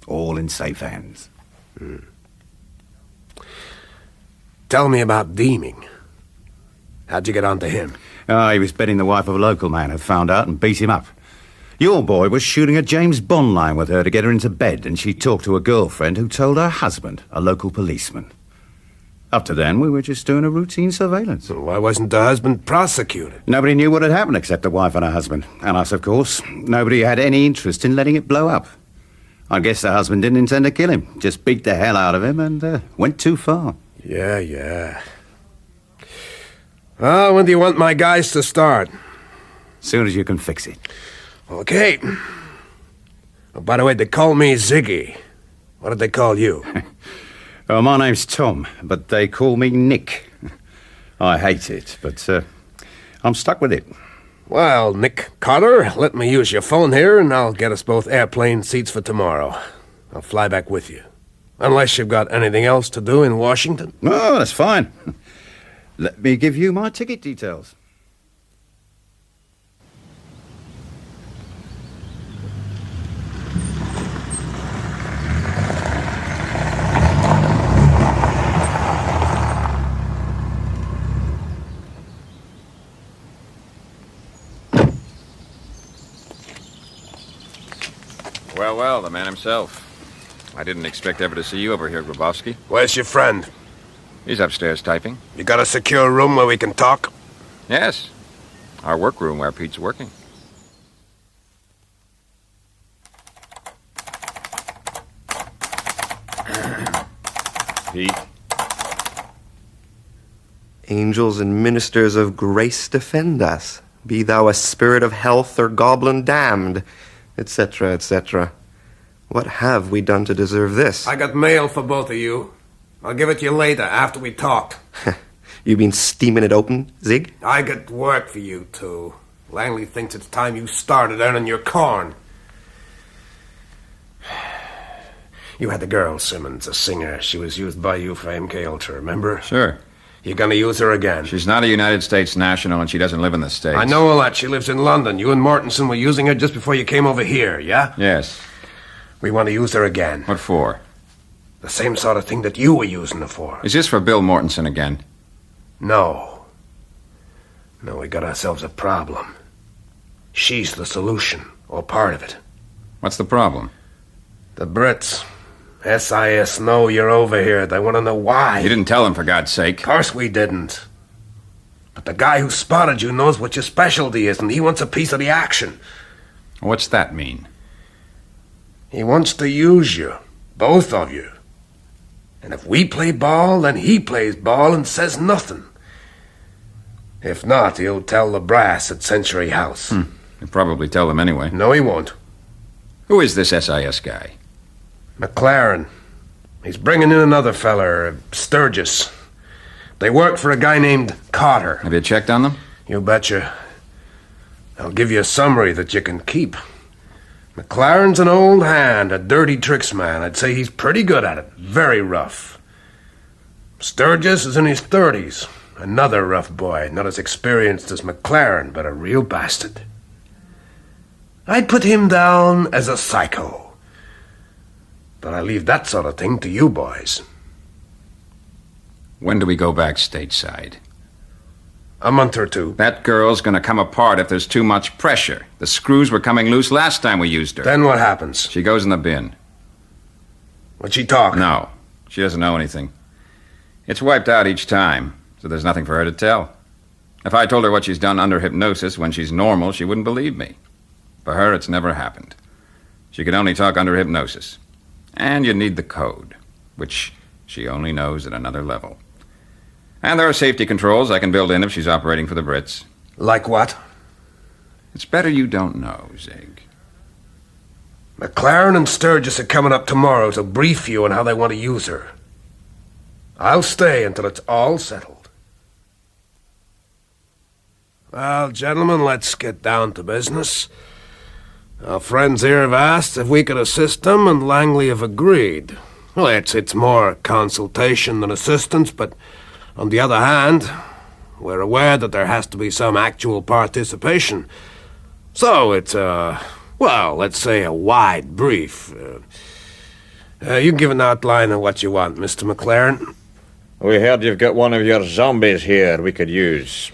Speaker 8: All in safe hands.
Speaker 20: Tell me about Deeming. How'd you get onto him?
Speaker 8: He was betting the wife of a local man had found out and beat him up. Your boy was shooting a James Bond line with her to get her into bed, and she talked to a girlfriend who told her husband, a local policeman. Up to then, we were just doing a routine surveillance.
Speaker 20: Why wasn't the husband prosecuted?
Speaker 8: Nobody knew what had happened except the wife and her husband. And us, of course. Nobody had any interest in letting it blow up. I guess the husband didn't intend to kill him. Just beat the hell out of him and went too far.
Speaker 20: Yeah. Well, when do you want my guys to start?
Speaker 8: Soon as you can fix it.
Speaker 20: Okay. Oh, by the way, they call me Ziggy. What did they call you?
Speaker 8: Oh, my name's Tom, but they call me Nick. I hate it, but I'm stuck with it.
Speaker 20: Well, Nick Carter, let me use your phone here, and I'll get us both airplane seats for tomorrow. I'll fly back with you. Unless you've got anything else to do in Washington.
Speaker 8: Oh, that's fine. Let me give you my ticket details.
Speaker 4: Well, the man himself. I didn't expect ever to see you over here, Grabowski.
Speaker 20: Where's your friend?
Speaker 4: He's upstairs typing.
Speaker 20: You got a secure room where we can talk?
Speaker 4: Yes. Our workroom where Pete's working. Pete?
Speaker 19: Angels and ministers of grace defend us. Be thou a spirit of health or goblin damned, etc., etc. What have we done to deserve this?
Speaker 20: I got mail for both of you. I'll give it to you later, after we talked.
Speaker 19: You been steaming it open, Zig?
Speaker 20: I got work for you two. Langley thinks it's time you started earning your corn. You had the girl, Simmons, a singer. She was used by you for MK Ultra, remember?
Speaker 4: Sure.
Speaker 20: You're gonna use her again.
Speaker 4: She's not a United States national, and she doesn't live in the States.
Speaker 20: I know all that. She lives in London. You and Mortensen were using her just before you came over here, yeah?
Speaker 4: Yes.
Speaker 20: We want to use her again.
Speaker 4: What for?
Speaker 20: The same sort of thing that you were using her for.
Speaker 4: Is this for Bill Mortensen again?
Speaker 20: No. No, we got ourselves a problem. She's the solution, or part of it.
Speaker 4: What's the problem?
Speaker 20: The Brits. SIS know you're over here. They want to know why.
Speaker 4: You didn't tell them, for God's sake.
Speaker 20: Of course we didn't. But the guy who spotted you knows what your specialty is, and he wants a piece of the action.
Speaker 4: What's that mean?
Speaker 20: He wants to use you. Both of you. And if we play ball, then he plays ball and says nothing. If not, he'll tell the brass at Century House.
Speaker 4: He'll probably tell them anyway.
Speaker 20: No, he won't.
Speaker 4: Who is this SIS guy?
Speaker 20: McLaren. He's bringing in another feller, Sturgis. They work for a guy named Carter.
Speaker 4: Have you checked on them?
Speaker 20: You betcha. I'll give you a summary that you can keep. McLaren's an old hand, a dirty tricks man. I'd say he's pretty good at it. Very rough. Sturgis is in his 30s. Another rough boy, not as experienced as McLaren, but a real bastard. I'd put him down as a psycho. But I leave that sort of thing to you boys.
Speaker 4: When do we go back stateside?
Speaker 20: A month or two.
Speaker 4: That girl's gonna come apart if there's too much pressure. The screws were coming loose last time we used her.
Speaker 20: Then what happens?
Speaker 4: She goes in the bin.
Speaker 20: Would she talk?
Speaker 4: No. She doesn't know anything. It's wiped out each time, so there's nothing for her to tell. If I told her what she's done under hypnosis when she's normal, she wouldn't believe me. For her, it's never happened. She can only talk under hypnosis. And you need the code, which she only knows at another level. And there are safety controls I can build in if she's operating for the Brits.
Speaker 20: Like what?
Speaker 4: It's better you don't know, Zig.
Speaker 20: McLaren and Sturgis are coming up tomorrow to brief you on how they want to use her. I'll stay until it's all settled. Well, gentlemen, let's get down to business. Our friends here have asked if we could assist them, and Langley have agreed. Well, it's more consultation than assistance, but on the other hand, we're aware that there has to be some actual participation. So it's let's say a wide brief. You can give an outline of what you want, Mr. McLaren.
Speaker 9: We heard you've got one of your zombies here we could use.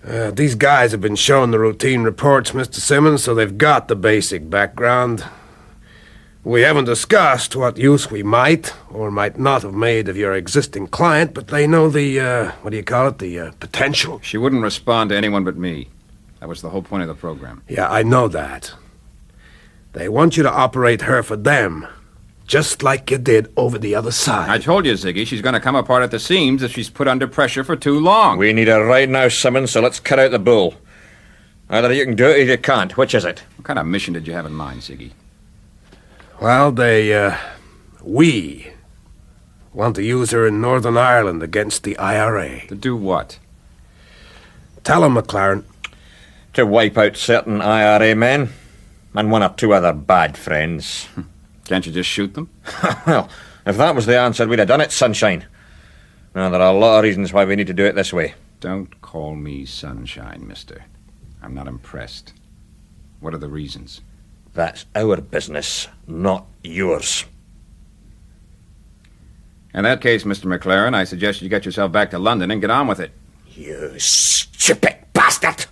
Speaker 20: These guys have been showing the routine reports, Mr. Simmons, so they've got the basic background. We haven't discussed what use we might or might not have made of your existing client, but they know the, potential.
Speaker 4: She wouldn't respond to anyone but me. That was the whole point of the program.
Speaker 20: Yeah, I know that. They want you to operate her for them, just like you did over the other side.
Speaker 4: I told you, Ziggy, she's going to come apart at the seams if she's put under pressure for too long.
Speaker 9: We need her right now, Simmons, so let's cut out the bull. Either you can do it or you can't. Which is it?
Speaker 4: What kind of mission did you have in mind, Ziggy?
Speaker 20: Well, we want to use her in Northern Ireland against the IRA.
Speaker 4: To do what?
Speaker 20: Tell him, McLaren.
Speaker 9: To wipe out certain IRA men and one or two other bad friends.
Speaker 4: Can't you just shoot them?
Speaker 9: Well, if that was the answer, we'd have done it, Sunshine. Now, there are a lot of reasons why we need to do it this way.
Speaker 4: Don't call me Sunshine, mister. I'm not impressed. What are the reasons?
Speaker 9: That's our business, not yours.
Speaker 4: In that case, Mr. McLaren, I suggest you get yourself back to London and get on with it.
Speaker 9: You stupid bastard!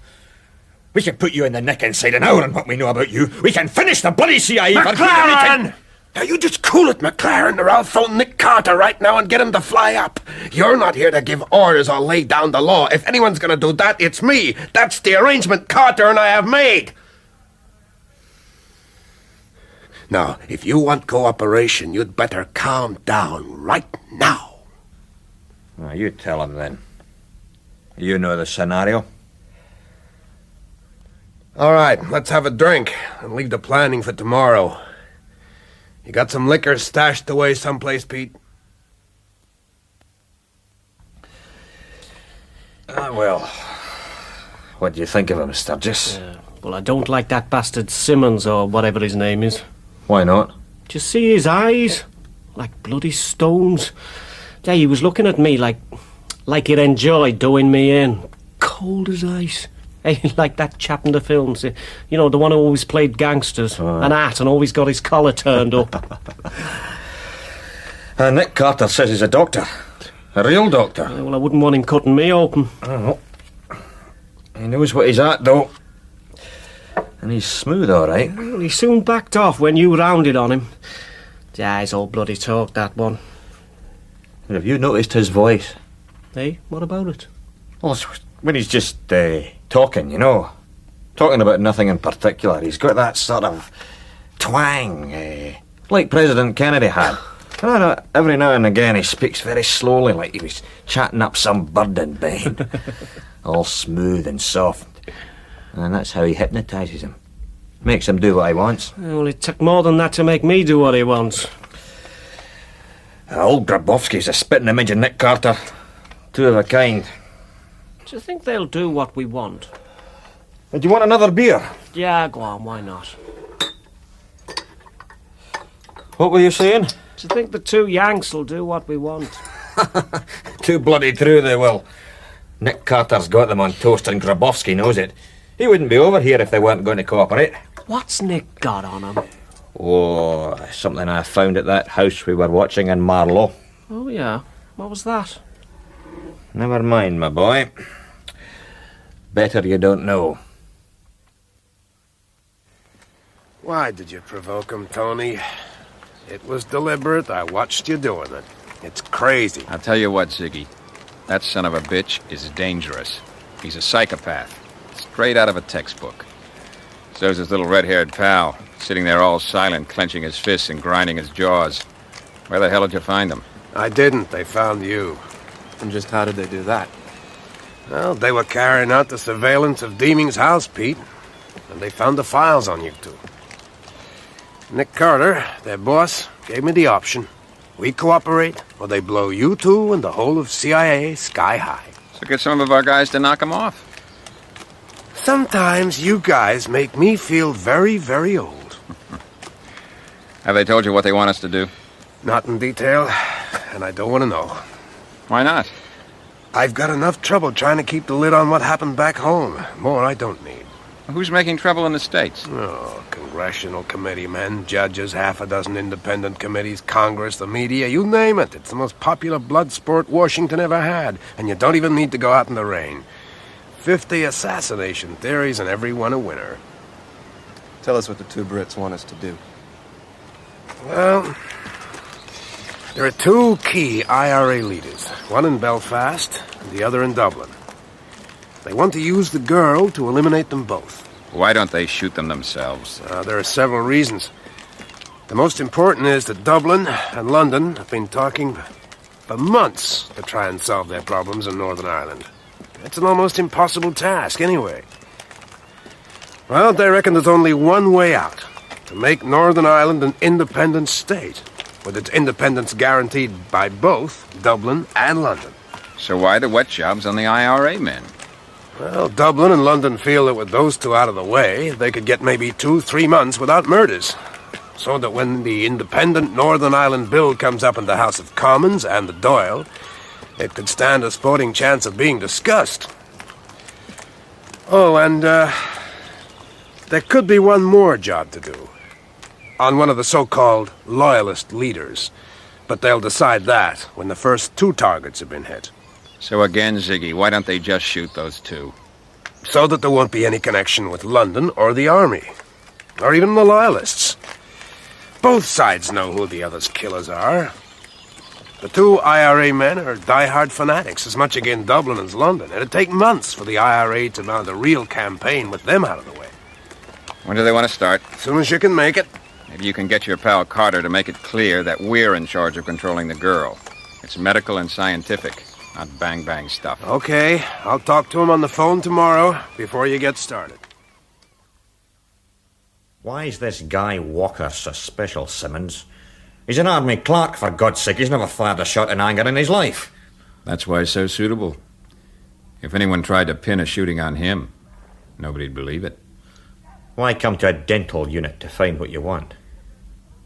Speaker 9: We can put you in the neck inside an hour on what we know about you. We can finish the bloody CIA for
Speaker 20: McLaren! Now you just cool it, McLaren, or I'll phone Nick Carter right now and get him to fly up. You're not here to give orders or lay down the law. If anyone's gonna do that, it's me. That's the arrangement Carter and I have made. Now, if you want cooperation, you'd better calm down right now.
Speaker 9: Now, you tell him then. You know the scenario.
Speaker 20: All right, let's have a drink and leave the planning for tomorrow. You got some liquor stashed away someplace, Pete?
Speaker 9: Well, what do you think of him, Sturgis?
Speaker 24: Well, I don't like that bastard Simmons or whatever his name is.
Speaker 9: Why not?
Speaker 24: Do you see his eyes? Like bloody stones. Yeah, he was looking at me like he'd enjoyed doing me in. Cold as ice. Hey, like that chap in the films. You know, the one who always played gangsters. An hat and always got his collar turned up.
Speaker 9: Nick Carter says he's a doctor. A real doctor.
Speaker 24: Well, I wouldn't want him cutting me open.
Speaker 9: Oh. He knows what he's at, though. And he's smooth, all right.
Speaker 24: Well, he soon backed off when you rounded on him. Yeah, he's all bloody talk, that one.
Speaker 9: Have you noticed his voice?
Speaker 24: Hey, what about it?
Speaker 9: Well, when he's just talking, you know. Talking about nothing in particular. He's got that sort of twang, like President Kennedy had. I know, every now and again he speaks very slowly, like he was chatting up some bird in bed. All smooth and soft. And that's how he hypnotises him. Makes him do what he wants.
Speaker 24: Well, it took more than that to make me do what he wants.
Speaker 9: Old Grabowski's a spitting image of Nick Carter. Two of a kind.
Speaker 24: Do you think they'll do what we want?
Speaker 9: Do you want another beer?
Speaker 24: Yeah, go on, why not?
Speaker 9: What were you saying?
Speaker 24: Do you think the two Yanks will do what we want?
Speaker 9: Too bloody true they will. Nick Carter's got them on toast and Grabowski knows it. He wouldn't be over here if they weren't going to cooperate.
Speaker 24: What's Nick got on him?
Speaker 9: Oh, something I found at that house we were watching in Marlow.
Speaker 24: Oh, yeah. What was that?
Speaker 9: Never mind, my boy. Better you don't know.
Speaker 20: Why did you provoke him, Tony? It was deliberate. I watched you doing it. It's crazy.
Speaker 4: I'll tell you what, Ziggy. That son of a bitch is dangerous. He's a psychopath. Straight out of a textbook. So's his little red-haired pal, sitting there all silent, clenching his fists and grinding his jaws. Where the hell did you find them?
Speaker 20: I didn't. They found you.
Speaker 10: And just how did they do that?
Speaker 20: Well, they were carrying out the surveillance of Deeming's house, Pete. And they found the files on you two. Nick Carter, their boss, gave me the option. We cooperate, or they blow you two and the whole of CIA sky high.
Speaker 4: So get some of our guys to knock him off.
Speaker 20: Sometimes you guys make me feel very, very old.
Speaker 4: Have they told you what they want us to do?
Speaker 20: Not in detail, and I don't want to know.
Speaker 4: Why not?
Speaker 20: I've got enough trouble trying to keep the lid on what happened back home. More I don't need.
Speaker 4: Who's making trouble in the States?
Speaker 20: Oh, congressional committee men, judges, half a dozen independent committees, Congress, the media, you name it. It's the most popular blood sport Washington ever had, and you don't even need to go out in the rain. 50 assassination theories and every one a winner.
Speaker 19: Tell us what the two Brits want us to do.
Speaker 20: Well, there are two key IRA leaders, one in Belfast and the other in Dublin. They want to use the girl to eliminate them both.
Speaker 4: Why don't they shoot them themselves?
Speaker 20: There are several reasons. The most important is that Dublin and London have been talking for months to try and solve their problems in Northern Ireland. It's an almost impossible task, anyway. Well, they reckon there's only one way out, to make Northern Ireland an independent state, with its independence guaranteed by both Dublin and London.
Speaker 4: So why the wet jobs on the IRA men?
Speaker 20: Well, Dublin and London feel that with those two out of the way, they could get maybe 2-3 months without murders. So that when the independent Northern Ireland Bill comes up in the House of Commons and the Dáil, it could stand a sporting chance of being discussed. Oh, and there could be one more job to do. On one of the so-called loyalist leaders. But they'll decide that when the first 2 targets have been hit.
Speaker 4: So again, Ziggy, why don't they just shoot those 2?
Speaker 20: So that there won't be any connection with London or the army. Or even the loyalists. Both sides know who the other's killers are. The 2 IRA men are die-hard fanatics, as much against Dublin as London. It'd take months for the IRA to mount a real campaign with them out of the way.
Speaker 4: When do they want to start?
Speaker 20: As soon as you can make it.
Speaker 4: Maybe you can get your pal Carter to make it clear that we're in charge of controlling the girl. It's medical and scientific, not bang-bang stuff.
Speaker 20: Okay, I'll talk to him on the phone tomorrow before you get started.
Speaker 9: Why is this guy Walker so special, Simmons? He's an army clerk, for God's sake. He's never fired a shot in anger in his life.
Speaker 4: That's why he's so suitable. If anyone tried to pin a shooting on him, nobody'd believe it.
Speaker 9: Why come to a dental unit to find what you want?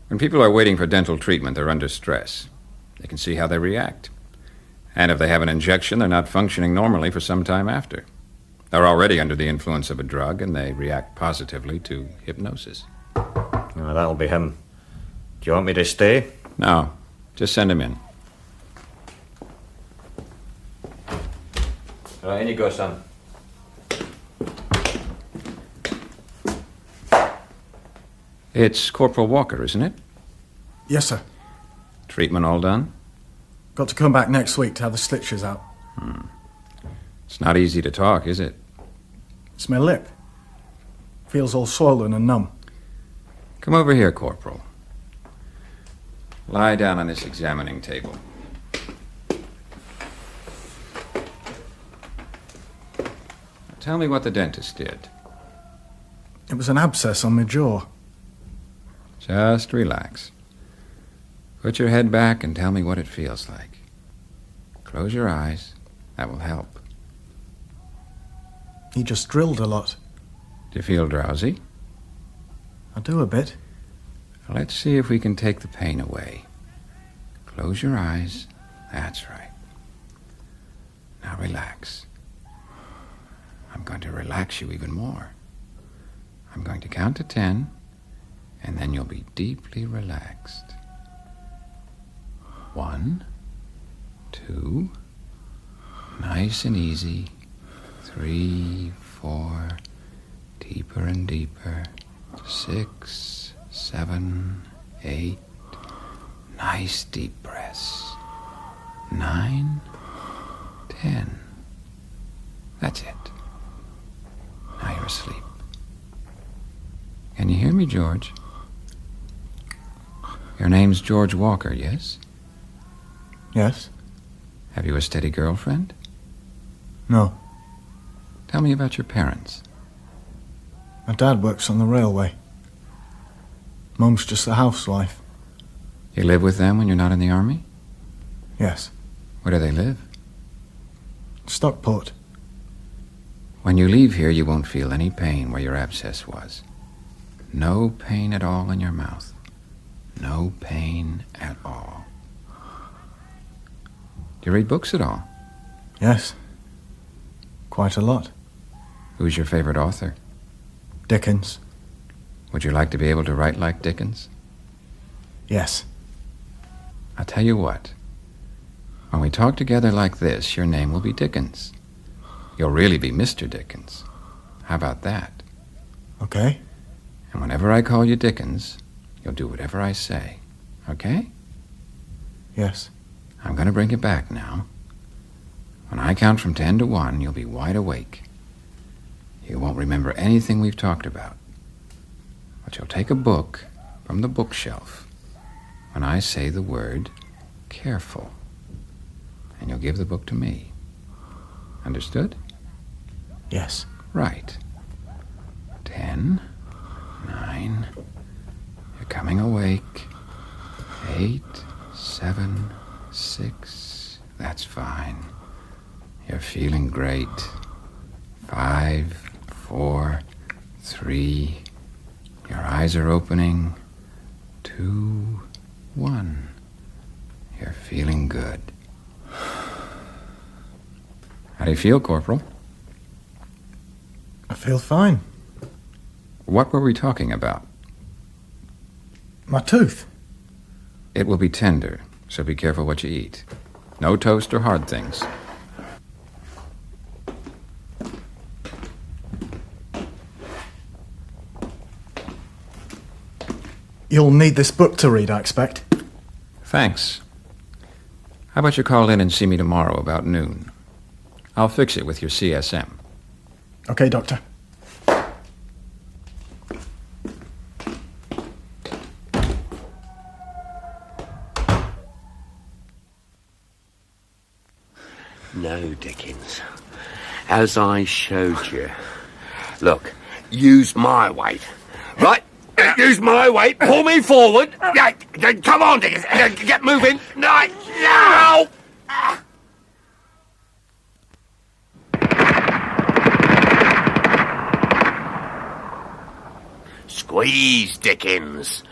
Speaker 4: When people are waiting for dental treatment, they're under stress. They can see how they react. And if they have an injection, they're not functioning normally for some time after. They're already under the influence of a drug, and they react positively to hypnosis.
Speaker 9: Oh, that'll be him. Do you want me to stay?
Speaker 4: No, just send him in.
Speaker 9: Right, in you go, son.
Speaker 4: It's Corporal Walker, isn't it?
Speaker 16: Yes, sir.
Speaker 4: Treatment all done?
Speaker 16: Got to come back next week to have the stitches out.
Speaker 4: It's not easy to talk, is it?
Speaker 16: It's my lip. Feels all swollen and numb.
Speaker 4: Come over here, Corporal. Lie down on this examining table. Tell me what the dentist did.
Speaker 16: It was an abscess on my jaw.
Speaker 4: Just relax. Put your head back and tell me what it feels like. Close your eyes. That will help.
Speaker 16: He just drilled a lot.
Speaker 4: Do you feel drowsy?
Speaker 16: I do a bit.
Speaker 4: Let's see if we can take the pain away. Close your eyes. That's right. Now relax. I'm going to relax you even more. I'm going to count to 10, and then you'll be deeply relaxed. 1, 2, nice and easy. 3, 4, deeper and deeper. 6, 7, 8, nice deep breaths. 9, 10. That's it. Now you're asleep. Can you hear me, George? Your name's George Walker, yes?
Speaker 16: Yes.
Speaker 4: Have you a steady girlfriend?
Speaker 16: No.
Speaker 4: Tell me about your parents.
Speaker 16: My dad works on the railway. Mum's just a housewife.
Speaker 4: You live with them when you're not in the army?
Speaker 16: Yes.
Speaker 4: Where do they live?
Speaker 16: Stockport.
Speaker 4: When you leave here, you won't feel any pain where your abscess was. No pain at all in your mouth. No pain at all. Do you read books at all?
Speaker 16: Yes. Quite a lot.
Speaker 4: Who's your favorite author?
Speaker 16: Dickens.
Speaker 1: Would you like to be able to write like Dickens?
Speaker 16: Yes.
Speaker 1: I'll tell you what. When we talk together like this, your name will be Dickens. You'll really be Mr. Dickens. How about that?
Speaker 16: Okay.
Speaker 1: And whenever I call you Dickens, you'll do whatever I say. Okay?
Speaker 16: Yes.
Speaker 1: I'm going to bring you back now. When I count from 10 to 1, you'll be wide awake. You won't remember anything we've talked about. But you'll take a book from the bookshelf when I say the word careful. And you'll give the book to me. Understood?
Speaker 16: Yes.
Speaker 1: Right. 10, 9, you're coming awake. 8, 7, 6, that's fine. You're feeling great. 5, 4, 3, your eyes are opening. 2, 1, you're feeling good. How do you feel, Corporal?
Speaker 16: I feel fine.
Speaker 1: What were we talking about?
Speaker 16: My tooth.
Speaker 1: It will be tender, so be careful what you eat. No toast or hard things.
Speaker 16: You'll need this book to read, I expect.
Speaker 1: Thanks. How about you call in and see me tomorrow about noon? I'll fix it with your CSM.
Speaker 16: Okay, Doctor.
Speaker 3: No, Dickens. As I showed you. Look, use my weight. Right? Use my weight. Pull me forward. Yeah, come on, Dickens. Get moving. Now! Squeeze, Dickens.